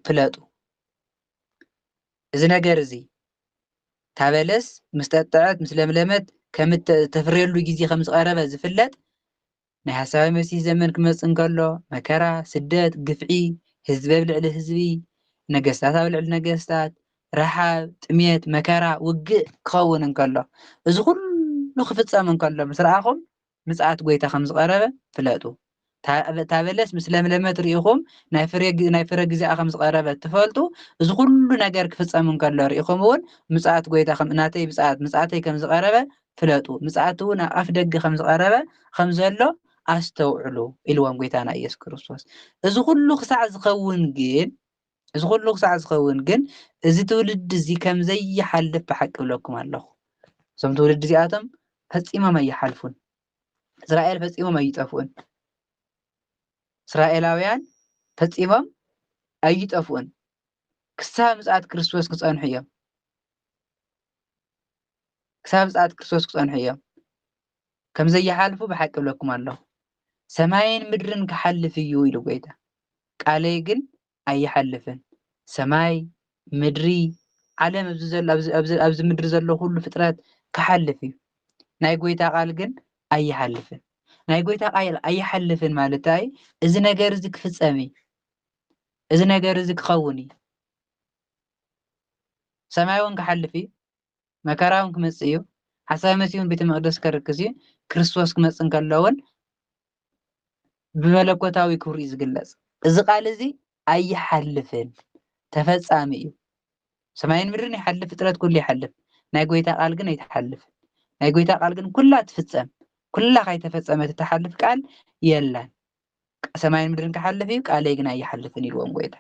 [SPEAKER 3] ፍለጡ እዚ ነገር እዚ ታበለስ ምስ ጠጠዐት ምስ ለምለመት ከም ተፍርየሉ ግዜ ከም ዝቀረበ ዝፍለጥ ናይ ሓሳባዊ መሲሕ ዘመን ክመጽእ እንከሎ መከራ ስደት ግፍዒ ህዝቢ ኣብ ልዕሊ ህዝቢ ነገስታት ኣብ ልዕሊ ነገስታት ረሓብ ጥሜት መከራ ውግእ ክኸውን እንከሎ እዚ ኩሉ ክፍጸም እንከሎ ምስ ረኣኹም ምጽኣት ጎይታ ከም ዝቐረበ ፍለጡ ታበለስ ምስ ለምለመት ርኢኹም ናይ ፍረ ግዜኣ ከም ዝቐረበ ትፈልጡ እዚ ኩሉ ነገር ክፍጸም እንከሎ ርኢኹም እውን ምጽኣት ጎይታ ናተይ ምጽኣተይ ከም ዝቐረበ ፍለጡ ምጽኣት እውን ኣፍ ደገ ከም ዝቐረበ ከም ዘሎ ኣስተውዕሉ ኢልዎም ጎይታና ኢየሱስ ክርስቶስ እዚ ኩሉ ክሳዕ ዝኸውን ግን እዚ ትውልድ እዚ ከም ዘይሓልፍ ብሓቂ ብለኩም ኣለኹ እዞም ትውልድ እዚኣቶም ፈጺሞም ኣይሓልፉን እስራኤል ፈጺሞም ኣይጠፍኡን እስራኤላውያን ፈጺሞም ኣይጠፍኡን ክሳብ ምጽኣት ክርስቶስ ክጸንሑ እዮም ከም ዘይሓልፉ ብሓቂ ብለኩም ኣለኹ ሰማይን ምድርን ክሓልፍ እዩ ኢሉ ጎይታ ቃለይ ግን ኣይሓልፍን ሰማይ ምድሪ ዓለም ኣብዚ ምድሪ ዘሎ ኩሉ ፍጥረት ክሓልፍ እዩ ናይ ጎይታ ቃል ግን ኣይሓልፍን ናይ ጎይታ ቃል ኣይሓልፍን ማለት እዚ ነገር እዚ ክፍጸም እዩ እዚ ነገር እዚ ክኸውን እዩ ሰማይ እውን ክሓልፍ እዩ መከራ እውን ክመጽእ እዩ ሓሳብ መሲሁን ቤተ መቅደስ ከርክስ እዩ ክርስቶስ ክመጽእ እንከሎ እውን ብመለኮታዊ ክብሪ ዝግለጽ እዚ ቃል እዚ ኣይሓልፍን ተፈጻሚ እዩ ሰማይን ምድርን ይሓልፍ ፍጥረት ኩሉ ይሓልፍ ናይ ጎይታ ቃል ግን ኣይተሓልፍን ናይ ጎይታ ቃል ግን ኩላ ትፍጸም ኩላ ካይተፈጸመት እትሓልፍ ቃል የለን ሰማይን ምድርን ክሓልፍ እዩ ቃለይ ግን ኣይሓልፍን ኢልዎም ጎይታ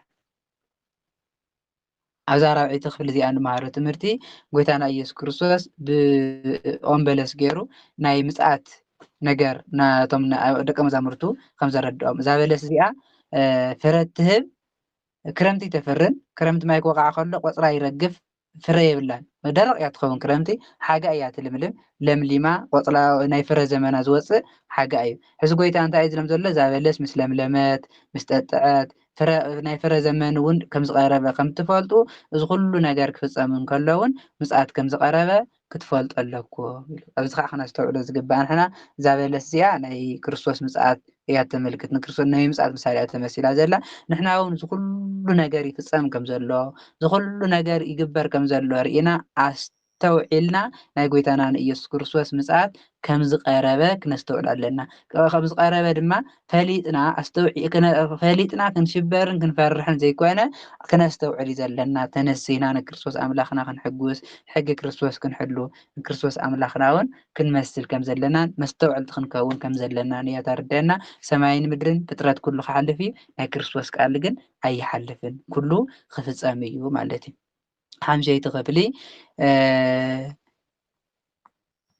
[SPEAKER 3] ኣብዛ 4ይቲ ክፍሊ እዚኣ ንመሃሮ ትምህርቲ ጎይታና ኢየሱስ ክርስቶስ ብኦም በለስ ገይሩ ናይ ምጽኣት ነገር ናቶም ደቀ መዛሙርቱ ከም ዘረድኦም እዛ በለስ እዚኣ ፍረ ትህብ ክረምቲ ተፍርን ክረምቲ ማይ ክወቃዕ ከሎ ቆጽራ ይረግፍ ፍረ የብላን ደረቕ እያ ትኸውን ክረምቲ ሓጋይ እያ ትልምልም ለምሊማ ቆጽላ ናይ ፍረ ዘመና ዝወፅእ ሓጋይ እዩ ሕዚ ጎይታ እንታይ እዩ ዝብሎም ዘሎ እዛ በለስ ምስ ለምለመት ምስ ጠጥዐት ናይ ፍረ ዘመን እውን ከም ዝቐረበ ከም ትፈልጡ እዚ ኩሉ ነገር ክፍጸም እንከሎ እውን ምጽኣት ከም ዝቐረበ ክትፈልጡ ኣለኩም ኣብዚ ከዓ ክነስተውዕሎ ዝግባእ ንሕና እዛ በለስ እዚኣ ናይ ክርስቶስ ምጽኣት እያ ተመልክት ንክርስቶስ ናይ ምጽኣት ምሳሌ ተመሲላ ዘላ ንሕና እውን እዚ ኩሉ ነገር ይፍጸም ከም ዘሎ እዚ ኩሉ ነገር ይግበር ከም ዘሎ ርኢና ኣስተውዒልና ናይ ጎይታና ንኢየሱስ ክርስቶስ ምጽኣት ከም ዝቐረበ ክነስተውዕል ኣለና ከም ዝቐረበ ድማ ፈሊጥና ክንሽበርን ክንፈርሕን ዘይኮነ ክነስተውዕል ዘለና ተነሲና ንክርስቶስ ኣምላኽና ክንሕጉስ ሕጊ ክርስቶስ ክንሕሉ ንክርስቶስ ኣምላኽና እውን ክንመስል ከም ዘለና መስተውዕልቲ ክንከውን ከም ዘለና እያ ተርድአና ሰማይን ምድርን ፍጥረት ኩሉ ክሓልፍ እዩ ናይ ክርስቶስ ቃል ግን ኣይሓልፍን ኩሉ ክፍጸም እዩ ማለት እዩ ሓምሸይቲ ክፍሊ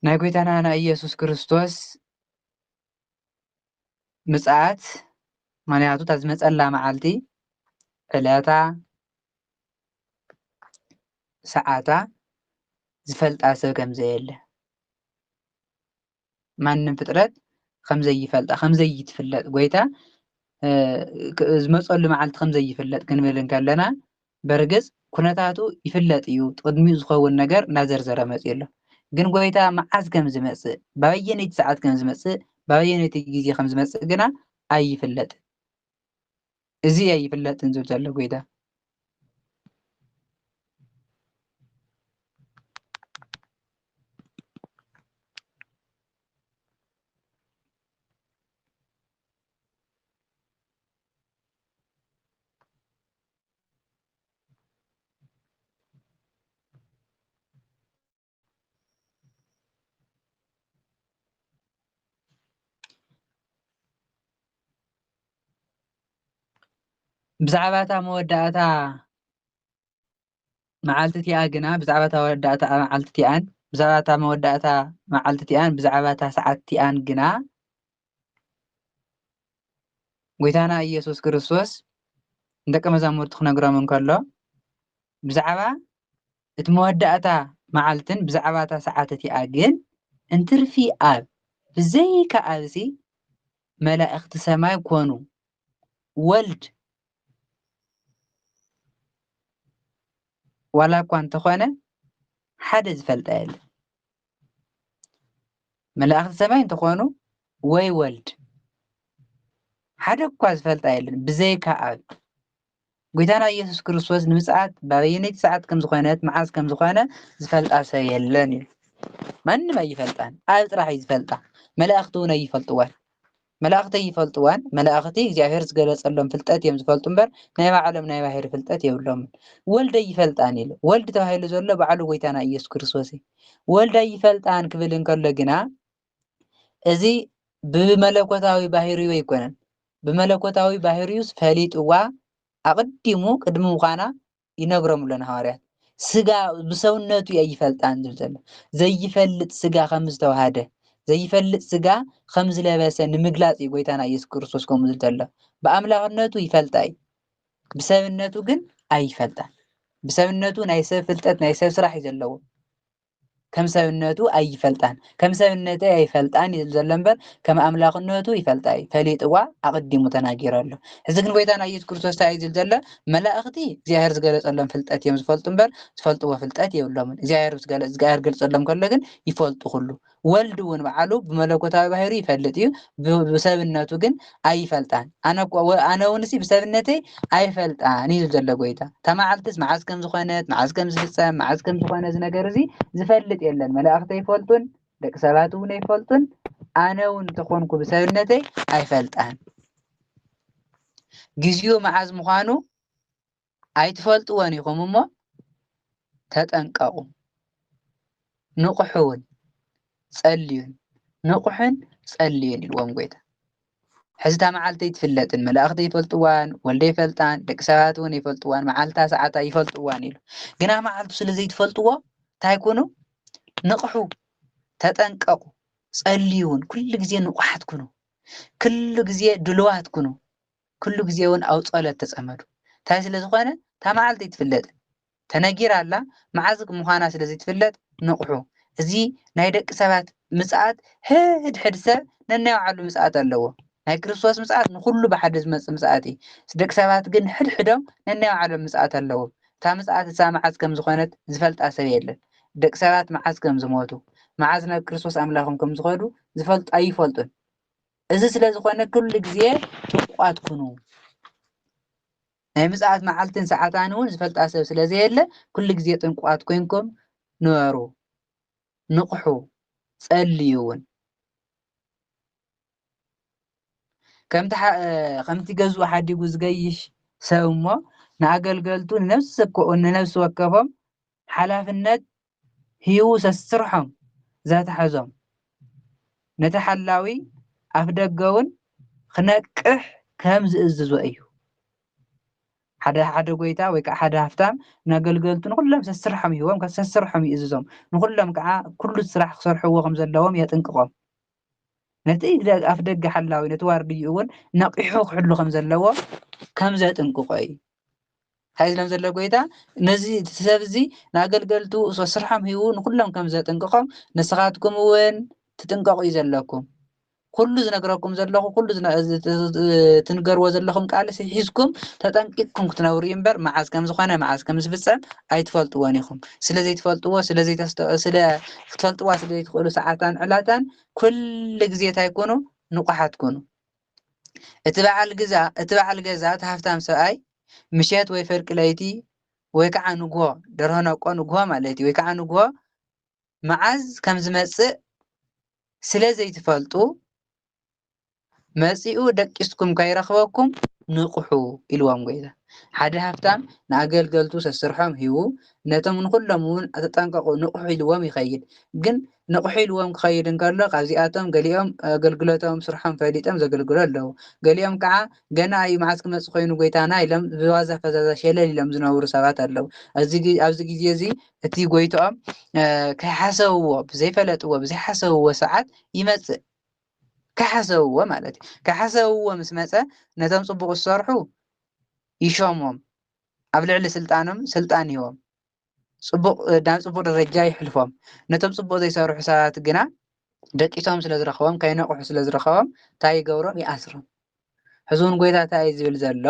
[SPEAKER 3] ናይ ጎይታና ናይ ኢየሱስ ክርስቶስ ምጽኣት ምክንያቱ እታ ዝመጸላ መዓልቲ ዕለታ ሰዓታ ዝፈልጣ ሰብ ከም ዘየለ ማንም ፍጥረት ከም ዘይፈልጣ ከም ዘይትፍለጥ ጎይታ ዝመጸሉ መዓልቲ ከም ዘይፍለጥ ክንብል እንከለና በርግጽ ኩነታቱ ይፍለጥ እዩ ቅድሚኡ ዝኸውን ነገር እናዘርዘረ መጽእ ኣሎ ግን ጎይታ መዓዝ ከም ዝመጽእ ባበየነይቲ ሰዓት ከም ዝመጽእ ባበየነይቲ ግዜ ከም ዝመጽእ ግና ኣይፍለጥን እዚ ኣይፍለጥን ዝብል ዘሎ ጎይታ ብዛዕባ እታ መወዳእታ መዓልቲ እቲኣ ግና ብዛዕባ እታ መወዳእታ መዓልቲ እቲኣን ብዛዕባ እታ መወዳእታ መዓልቲ እቲኣን ብዛዕባ እታ ሰዓት እቲኣን ግና ጎይታና ኢየሱስ ክርስቶስ ደቀ መዛሙርቱ ክነግሮም እንከሎ ብዛዕባ እቲ መወዳእታ መዓልትን ብዛዕባ እታ ሰዓት እቲኣ ግን እንትርፊ ኣብ ብዘይካ ኣብዚ መላእኽቲ ሰማይ ኮኑ ወልድ ዋላ እኳ እንተኾነ ሓደ ዝፈልጣ የለን መላእኽቲ ሰማይ እንተኾኑ ወይ ወልድ ሓደ እኳ ዝፈልጣ የለን ብዘይካ ኣብ ጎይታና ኢየሱስ ክርስቶስ ንምጽኣት ባበየነይቲ ሰዓት ከም ዝኾነት መዓዝ ከም ዝኾነ ዝፈልጣ ሰብ የለን እዩ ማንም ኣይፈልጣን ኣብ ጥራሕ እዩ ዝፈልጣ መላእክቲ እውን ኣይፈልጥዋን መላእክቲ ይፈልጥዋን መላእክቲ እግዚአብሔር ዝገለጸሎም ፍልጠት እዮም ዝፈልጡ እምበር ናይ ባዕሎም ናይ ባሕሪ ፍልጠት የብሎምን ወልደ ይፈልጣን ኢሉ ወልድ ተባሂሉ ዘሎ ባዕሉ ጎይታና ኢየሱስ ክርስቶስ እዩ ወልደ ይፈልጣን ክብል እንከሎ ግና እዚ ብመለኮታዊ ባህሪው ኣይኮነን ብመለኮታዊ ባህሪው ፈሊጥዋ ኣቅዲሙ ቅድሚ ምዃና ይነግሮም ኣለና ሐዋርያት ስጋ ብሰውነቱ ኣይፈልጣን ዝብል ዘሎ ዘይፈልጥ ስጋ ከም ዝተዋሃደ ዘይፈልጥ ስጋ ከም ዝለበሰ ንምግላጽ ጎይታና ኢየሱስ ክርስቶስ ከምኡ ዝብል ዘሎ ብኣምላኽነቱ ይፈልጣይ ብሰብነቱ ግን ኣይፈልጣን ብሰብነቱ ናይ ሰብ ፍልጠት ናይ ሰብ ስራሕ እዩ ዘለዎ ከም ሰብነቱ ኣይፈልጣን ከም ሰብነቱ ኣይፈልጣን ይብል ዘሎ እምበር ከም ኣምላኽነቱ ይፈልጣይ ፈሊጥዋ ኣቅዲሙ ተናጊሩ ኣሎ እዚ ግን ጎይታና ኢየሱስ ክርስቶስ ታይ ዝብል ዘሎ መላእክቲ እግዚአብሔር ዝገለጸሎም ፍልጠት እዮም ዝፈልጡ እምበር ዝፈልጥዎ ፍልጠት የብሎምን እግዚአብሔር ዝገልጸሎም ከሎ ግን ይፈልጡ ኩሉ ወልድ እውን በዓሉ ብመለኮታዊ ባህሪ ይፈልጥ እዩ ብሰብነቱ ግን ኣይፈልጣን ኣነ እውንሲ ብሰብነተይ ኣይፈልጣን ይብል ዘሎ ጎይታ ተማዓልትስ መዓዝ ከም ዝኾነት መዓዝ ከም ዝፍጸም መዓዝ ከም ዝኾነ እዚ ነገር እዚ ዝፈልጥ የለን መላእክቲ ኣይፈልጡን ደቂ ሰባት እውን ኣይፈልጡን ኣነ እውን ተኾንኩ ብሰብነተይ ኣይፈልጣን ግዚኡ መዓዝ ምዃኑ ኣይትፈልጥዎን ኢኹም እሞ ተጠንቀቁ ንቁሑን ጸልዩን ንቁሕን ጸልዩን ኢልዎም ጎይታ ሕዚ መዓልቲ ይትፍለጥን መላእክቲ ይፈልጥዋን ወልደ ይፈልጣን ደቂ ሰባት እውን ይፈልጥዋን መዓልታ ሰዓታ ይፈልጥዋን ኢሉ ግና መዓልቱ ስለዘይትፈልጥዎ እንታይ ኩኑ ንቁሑ ተጠንቀቁ ጸልዩን ኩሉ ግዜ ንቁሓት ኩኑ ኩሉ ግዜ ድልዋት ኩኑ ኩሉ ግዜ እውን ኣብ ጸሎት ተጸመዱ እንታይ ስለ ዝኾነ መዓልቲ ይትፍለጥን ተነጊር ኣላ መዓዝ ምዃና ስለዘይትፍለጥ ንቁሑ እዚ ናይ ደቂ ሰባት ምጽኣት ሕድ ሰብ ነናይ ባዕሉ ምጽኣት ኣለዎ ናይ ክርስቶስ ምጽኣት ንኩሉ ብሓደ ዝመጽእ ምጽኣት እዩ ደቂ ሰባት ግን ሕድሕዶም ነናይ ባዕሎም ምጽኣት ኣለዎ እታ ምጽኣት እሳ መዓዝ ከም ዝኾነት ዝፈልጣ ሰብ የለን ደቂ ሰባት መዓዝ ከም ዝሞቱ መዓዝ ናብ ክርስቶስ ኣምላኾም ከም ዝኸዱ ዝፈልጡ ኣይፈልጡን እዚ ስለ ዝኾነ ኩሉ ግዜ ጥንቁቃት ኩኑ ናይ ምጽኣት መዓልትን ሰዓታን እውን ዝፈልጣ ሰብ ስለዘየለ ኩሉ ግዜ ጥንቁቃት ኮይንኩም ንበሩ ንቁሑ ጸልዩ እውን ከምቲ ገዝኡ ሓዲጉ ዝገይሽ ሰብ እሞ ንኣገልገልቱ ንነፍሲ ወከፎም ሓላፍነት ሂቡ ሰስርሖም ዘተሓዞም ነቲ ሓላዊ ኣፍ ደገ እውን ክነቅሕ ከም ዝእዝዞ እዩ ሓደ ጎይታ ወይ ከዓ ሓደ ሃፍታም ንኣገልገልቱ ንኩሎም ሰስርሖም ሂቦም ከሰስርሖም ይእዝዞም ንኩሎም ከዓ ኩሉ ስራሕ ክሰርሕዎ ከም ዘለዎም የጥንቅቆም ነቲ ኣፍ ደገ ሓላዊ ነቲ ዋርድዩ እውን ነቂሑ ክሕሉ ከም ዘለዎ ከም ዘጥንቅቆ እዩ እንታይ ዝለም ዘሎ ጎይታ ነዚ ሰብ እዚ ንኣገልገልቱ ሰስርሖም ሂቡ ንኩሎም ከም ዘጥንቅቆም ንስኻትኩም እውን ትጥንቀቁ እዩ ዘለኩም ኩሉ ዝነገረኩም ዘለኹ ኩሉ ትንገርዎ ዘለኹም ቃል ሒዝኩም ተጠንቂቅኩም ክትነብሩ እምበር መዓዝ ከም ዝኾነ መዓዝ ከም ዝፍጸም ኣይትፈልጥዎን ኢኹም ስለዘይትፈልጥዎ ክትፈልጥዋ ስለዘይትኽእሉ ሰዓታን ዕላታን ኩሉ ግዜ እንታይ ኩኑ ንቁሓት ኩኑ እቲ በዓል ገዛ እቲ ሃፍታም ሰብኣይ ምሸት ወይ ፍርቂ ለይቲ ወይ ከዓ ንግሆ ደርሆ ነቆ ንግሆ ማለት እዩ ወይ ከዓ ንግሆ መዓዝ ከም ዝመጽእ ስለዘይትፈልጡ መጺኡ ደቂስኩም ከይረኽበኩም ንቁሑ ኢልዎም ጎይታ ሓደ ሃፍታም ንኣገልገልቱ ሰስርሖም ሂቡ ነቶም ንኩሎም እውን ተጠንቀቁ ንቁሑ ኢልዎም ይኸይድ ግን ንቁሑ ኢልዎም ክኸይድ እንከሎ ካብዚኣቶም ገሊኦም ኣገልግሎቶም ስርሖም ፈሊጦም ዘገልግሉ ኣለዉ ገሊኦም ከዓ ገና እዩ መዓዝ ክመጽእ ኮይኑ ጎይታና ኢሎም ብዋዛ ፈዛዛ ሸለል ኢሎም ዝነብሩ ሰባት ኣለዉ ኣብዚ ግዜ እዚ እቲ ጎይትኦም ከይሓሰብዎ ብዘይፈለጥዎ ብዘይሓሰብዎ ሰዓት ይመጽእ ከሓሰብዎ ማለት እዩ ከሓሰብዎ ምስ መጸ ነቶም ጽቡቕ ዝሰርሑ ይሾሞም ኣብ ልዕሊ ስልጣኖም ስልጣን ይህቦም ናብ ጽቡቕ ደረጃ ይሕልፎም ነቶም ጽቡቕ ዘይሰርሑ ሰባት ግና ደቂሶም ስለ ዝረኸቦም ከይነቑሑ ስለ ዝረኸቦም እንታይ ይገብሮም ይኣስሮም ሕዚ እውን ጎይታ እንታይ ዝብል ዘሎ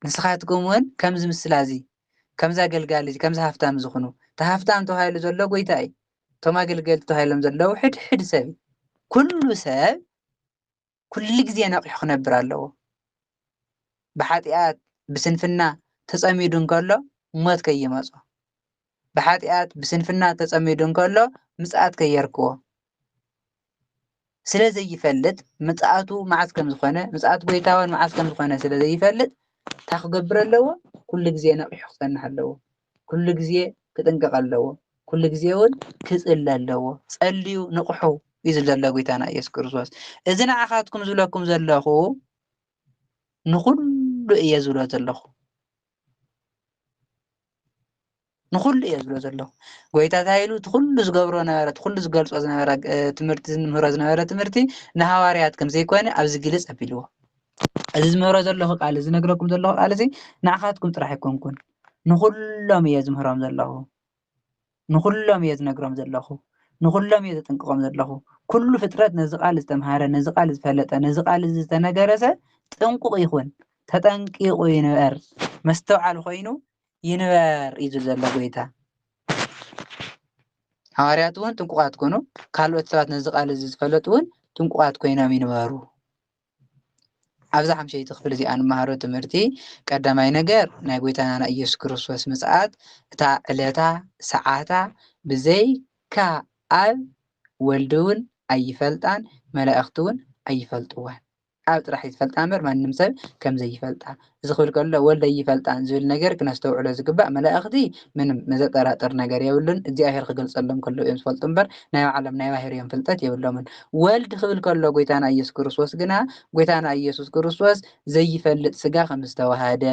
[SPEAKER 3] ንስኻትኩም እውን ከምዚ ምስላ እዚ ከምዚ ኣገልጋሊ እዚ ከምዚ ሃፍታም ዝኹኑ እቲ ሃፍታም ተባሂሉ ዘሎ ጎይታ እዩ እቶም ኣገልገልቲ ተባሂሎም ዘለዉ ሕድሕድ ሰብ ኩሉ ሰብ ኩሉ ግዜ ነቂሑ ክነብር ኣለዎ ብሓጢኣት ብስንፍና ተጸሚዱ እንከሎ ሞት ከይመጾ ብሓጢኣት ብስንፍና ተጸሚዱ እንከሎ ምጽኣት ከየርክዎ ስለዚህ ይፈልጥ መጽአቱ መዓዝ ከም ዝኾነ መጽአቱ ጎይታውን መዓዝ ከም ዝኾነ ስለዚህ ይፈልጥ ታክገብር ኣለዎ ኩሉ ግዜ ነቂሑ ክጸንሕ ኣለዎ ኩሉ ግዜ ክጥንቀቕ ኣለዎ ኩሉ ግዜ እውን ክጽሊ ኣለዎ ጸልዩ ንቑሑ እዩ ዘሎ ጎይታና ኢየሱስ ክርስቶስ እዚ ንዓኻትኩም ዝብለኩም ዘለኹ ንኹሉ እየ ዝብሎ ዘለኹ ንኹሉ እየ ዝብሎ ዘለኹ ጎይታ ታይሉ ትኩሉ ዝገብሮ ነበረ ትኩሉ ዝገልጾ ዝነበረ ትምህርቲ ዝምህሮ ዝነበረ ትምህርቲ ንሃዋርያት ከም ዘይኮነ ኣብዚ ግልጽ ኣቢልዎ እዚ ዝምህሮ ዘለኹ ቃል እዚ ነግረኩም ዘለኹ ቃል እዚ ንዓኻትኩም ጥራሕ ኣይኮንኩን ንኹሎም እየ ዝምህሮም ዘለኹ ንኹሎም እየ ዝነግሮም ዘለኹ ንኹሎም እየ ዘጥንቅቖም ዘለኹ ኩሉ ፍጥረት ነዚ ቃል ዝተምሃረ ነዚ ቃል ዝፈለጠ ነዚ ቃል ዝተነገረሰ ጥንቁቕ ይኹን ተጠንቂቑ ይንበር መስተውዓል ኮይኑ ይንበር እዩ ዘሎ ጎይታ ሃዋርያት እውን ጥንቁቓት ኮኑ ካልኦት ሰባት ነዚ ቃል እዚ ዝፈለጡ እውን ጥንቁቓት ኮይኖም ይንበሩ ኣብዛ ሓምሸይቲ ክፍል እዚኣ ንመሃሮ ትምህርቲ ቀዳማይ ነገር ናይ ጎይታና ኢየሱስ ክርስቶስ ምጽኣት እታ ዕለታ ሰዓታ ብዘይካ ኣብ ወልዲ እውን ኣይፈልጣን መላእኽቲ እውን ኣይፈልጥዋን ኣብ ጥራሕ ይፈልጣ እምበር ማንም ሰብ ከም ዘይፈልጣ እዚ ክብል ከሎ ወልዲ ኣይፈልጣን ዝብል ነገር ክነስተውዕሎ ዝግባእ መላእኽቲ ምንም መዘጠራጠር ነገር የብሉን እግዚኣብሔር ክገልጸሎም ከሎ እዮም ዝፈልጡ እምበር ናይ ባዕሎም ናይ ባሕርዮም ፍልጠት የብሎምን ወልዲ ክብል ከሎ ጎይታና ኢየሱስ ክርስቶስ ግና ጎይታና ኢየሱስ ክርስቶስ ዘይፈልጥ ስጋ ከም ዝተዋሃደ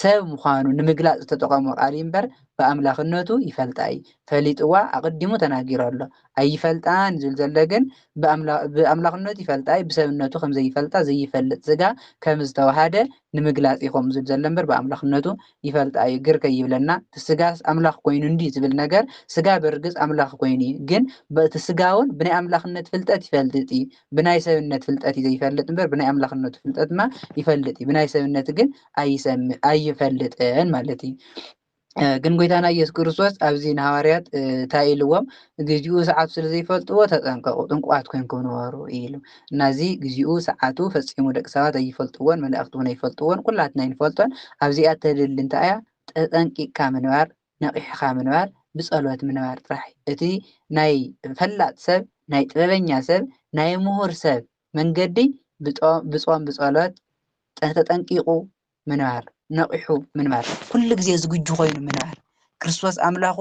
[SPEAKER 3] ሰብ ምዃኑ ንምግላጽ ዝተጠቐሞ ቃል እምበር ብኣምላኽነቱ ይፈልጣ እዩ ፈሊጥዋ ኣቐዲሙ ተናጊሩ ኣሎ ኣይፈልጣን ዝብል ዘሎ ግን ብኣምላኽነቱ ይፈልጣ እዩ ብሰብነቱ ከም ዘይፈልጣ ዘይፈልጥ ስጋ ከም ዝተዋሃደ ንምግላጽ ኢኹም ዝብል ዘሎ እምበር ብኣምላኽነቱ ይፈልጣ እዩ ግር ከይብለና ስጋስ ኣምላኽ ኮይኑ እንዲ ዝብል ነገር ስጋ በርግጽ ኣምላኽ ኮይኑ እዩ ግን በቲ ስጋውን ብናይ ኣምላኽነት ፍልጠት ይፈልጥ እዩ ብናይ ሰብነት ፍልጠት እዩ ዘይፈልጥ እምበር ብናይ ኣምላኽነቱ ፍልጠት ድማ ይፈልጥ እዩ ብናይ ሰብነት ግን ኣይሰምዕ ኣይፈልጥን ማለት እዩ ግን ጎይታና ኢየሱስ ክርስቶስ ኣብዚ ንሃዋርያት እንታይ ኢልዎም ግዜኡ ሰዓቱ ስለ ዘይፈልጥዎ ተጠንቀቁ ጥንቁቃት ኮይንኩም ነበሩ ኢሉ እናዚ ግዜኡ ሰዓቱ ፈጺሙ ደቂ ሰባት ኣይፈልጥዎን መላእኽቲ እውን ኣይፈልጥዎን ኩላትና ይንፈልጦን ኣብዚኣ ተድሊ እንታይ እያ ተጠንቂቅካ ምንባር ነቂሕካ ምንባር ብጸሎት ምንባር ጥራሕ እቲ ናይ ፈላጥ ሰብ ናይ ጥበበኛ ሰብ ናይ ምሁር ሰብ መንገዲ ብጾም ብጸሎት ተጠንቂቁ ምንባር ነቂሑ ምንባር ኩሉ ግዜ ዝግጁ ኮይኑ ምንባር ክርስቶስ ኣምላኹ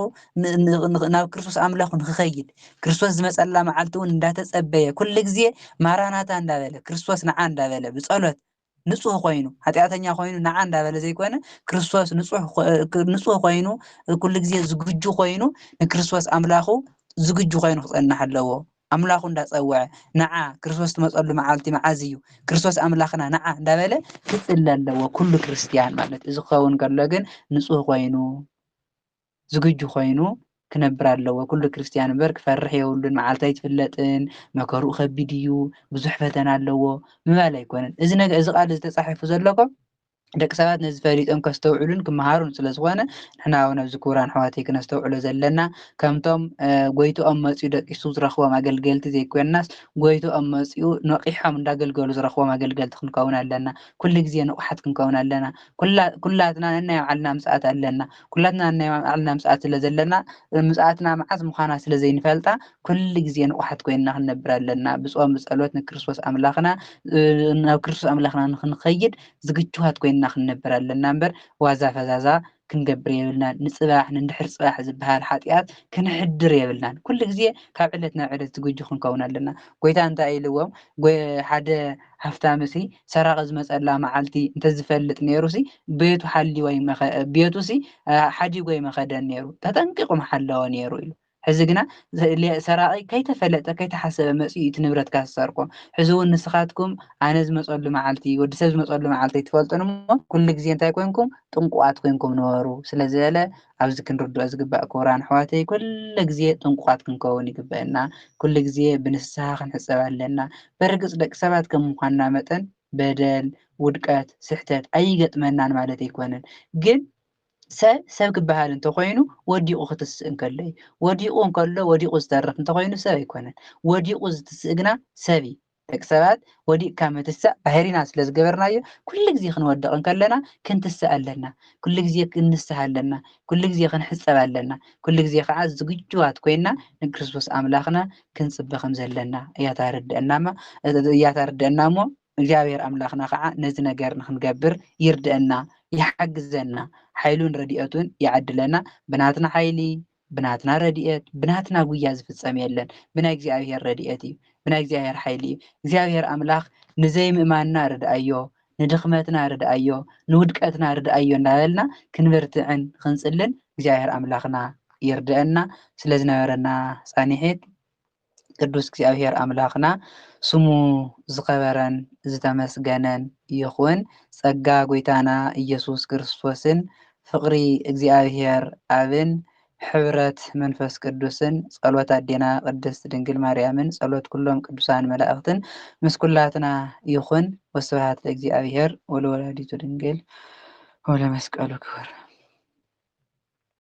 [SPEAKER 3] ናብ ክርስቶስ ኣምላኹ ንክኸይድ ክርስቶስ ዝመጸላ መዓልቲ እውን እንዳተጸበየ ኩሉ ግዜ ማራናታ እንዳበለ ክርስቶስ ንዓ እንዳበለ ብጸሎት ንጹህ ኮይኑ ኃጢአተኛ ኮይኑ ንዓ እንዳበለ ዘይኮነ ክርስቶስ ንጹህ ኮይኑ ኩሉ ግዜ ዝግጁ ኮይኑ ንክርስቶስ ኣምላኹ ዝግጁ ኮይኑ ክጸንሕ ኣለዎ ኣምላኹ እንዳጸውዐ ንዓ ክርስቶስ ትመጸሉ መዓልቲ መዓዝ እዩ ክርስቶስ ኣምላኽና ንዓ እንዳበለ ክጽሊ ኣለዎ ኩሉ ክርስቲያን ማለት እዚ ክኸውን ከሎ ግን ንጹህ ኮይኑ ዝግጁ ኮይኑ ክነብር ኣለዎ ኩሉ ክርስቲያን እምበር ክፈርሕ የብሉን መዓልቲ ኣይትፍለጥን መከርኡ ከቢድ እዩ ብዙሕ ፈተና ኣለዎ ምባል ኣይኮነን እዚ ነገር እዚ ቃል ዝተጻሒፉ ዘለኮ ደቂ ሰባት ነዚ ፈሊጦም ከስተውዕሉን ክመሃሩን ስለ ዝኾነ ንሕና እውን ኣብዚ ክቡራን ኣሕዋተይ ክነስተውዕሎ ዘለና ከምቶም ጎይቶኦም መጺኡ ደቂሱ ዝረኽቦም ኣገልገልቲ ዘይኮናስ ጎይቶኦም መጺኡ ነቂሖም እንዳገልገሉ ዝረኽቦም ኣገልገልቲ ክንከውን ኣለና ኩሉ ግዜ ንቑሓት ክንከውን ኣለና ኩላትና ነናይ ባዕልና ምጽኣት ኣለና ኩላትና ነናይ ባዕልና ምጽኣት ስለ ዘለና ምጽኣትና መዓዝ ምዃና ስለ ዘይንፈልጣ ኩሉ ግዜ ንቑሓት ኮይንና ክንነብር ኣለና ብጾም ብጸሎት ንክርስቶስ ኣምላኽና ናብ ክርስቶስ ኣምላኽና ንክንኸይድ ዝግጁሃት ኮይንና ክንነብር ኣለና እምበር ዋዛ ፈዛዛ ክንገብር የብልናን ንጽባሕ ንድሕር ጽባሕ ዝበሃል ኃጢአት ክንሕድር የብልናን ኩሉ ግዜ ካብ ዕለት ናብ ዕለት ዝግጁ ክንከውን ኣለና ጎይታ እንታይ ኢልዎም ሓደ ሃፍታም ሲ ሰራቂ ዝመጸላ መዓልቲ እንተዝፈልጥ ነይሩሲ ቤቱ ሓልዩ ወይ ቤቱሲ ሓዲጉ ወይ መኸደን ነይሩ ተጠንቂቁ መሓለዎ ነይሩ ኢሉ ሕዚ ግና ሰራቂ ከይተፈለጠ ከይተሓሰበ መጺኡ እቲ ንብረትካ ዝሰርቆ ሕዚ እውን ንስኻትኩም ኣነ ዝመጸሉ መዓልቲ ወዲ ሰብ ዝመጸሉ መዓልቲ ትፈልጡን እሞ ኩሉ ግዜ እንታይ ኮይንኩም ጥንቁቃት ኮይንኩም ነበሩ ስለዝበለ ኣብዚ ክንርድኦ ዝግባእ ክቡራን ኣሕዋተይ ኩሉ ግዜ ጥንቁቃት ክንከውን ይግበአና ኩሉ ግዜ ብንስሓ ክንሕፀብ ኣለና በርግጽ ደቂ ሰባት ከም ምዃንና መጠን በደል ውድቀት ስሕተት ኣይገጥመናን ማለት ኣይኮነን ግን ሰብ ክበሃል እንተኮይኑ ወዲቁ ክትስእ እንከሎ እዩ ወዲቁ እንከሎ ወዲቁ ዝተርፍ እንተኮይኑ ሰብ ኣይኮነን ወዲቁ ዝትስእ ግና ሰብ እዩ ደቂ ሰባት ወዲእካ ምትሳእ ባህሪና ስለ ዝገበርናዮ ኩሉ ግዜ ክንወድቕ ከለና ክንትሳእ ኣለና ኩሉ ግዜ ክንንስህ ኣለና ኩሉ ግዜ ክንሕፀብ ኣለና ኩሉ ግዜ ከዓ ዝግጁዋት ኮይና ንክርስቶስ ኣምላኽና ክንፅበ ከም ዘለና እያ ተርድአና እሞ እግዚአብሔር ኣምላኽና ከዓ ነዚ ነገር ንክንገብር ይርድአና ይሓግዘና ሓይሉን ረድኤቱን ይዓድለና ብናትና ሓይሊ ብናትና ረድኤት ብናትና ጉያ ዝፍፀም የለን ብናይ እግዚአብሔር ረድኤት እዩ ብናይ እግዚአብሔር ሓይሊ እዩ እግዚአብሔር ኣምላኽ ንዘይምእማንና ርድአዮ ንድኽመትና ርድአዮ ንውድቀትና ርድአዮ እንዳበልና ክንበርትዕን ክንፅልን እግዚአብሔር ኣምላኽና ይርድአና ስለ ዝነበረና ፃኒሒት ቅዱስ እግዚአብሔር ኣምላኽና ስሙ ዝኸበረን ዝተመስገነን ይኹን ጸጋ ጎይታና ኢየሱስ ክርስቶስን ፍቅሪ እግዚአብሔር አብን ሕብረት መንፈስ ቅዱስን ጸሎት አዴና ቅድስት ድንግል ማርያምን ጸሎት ኩሎም ቅዱሳን መላእክትን ምስ ኩላትና ይኹን ወስብሐት ለእግዚአብሔር ወለወላዲቱ ድንግል ወለመስቀሉ ክቡር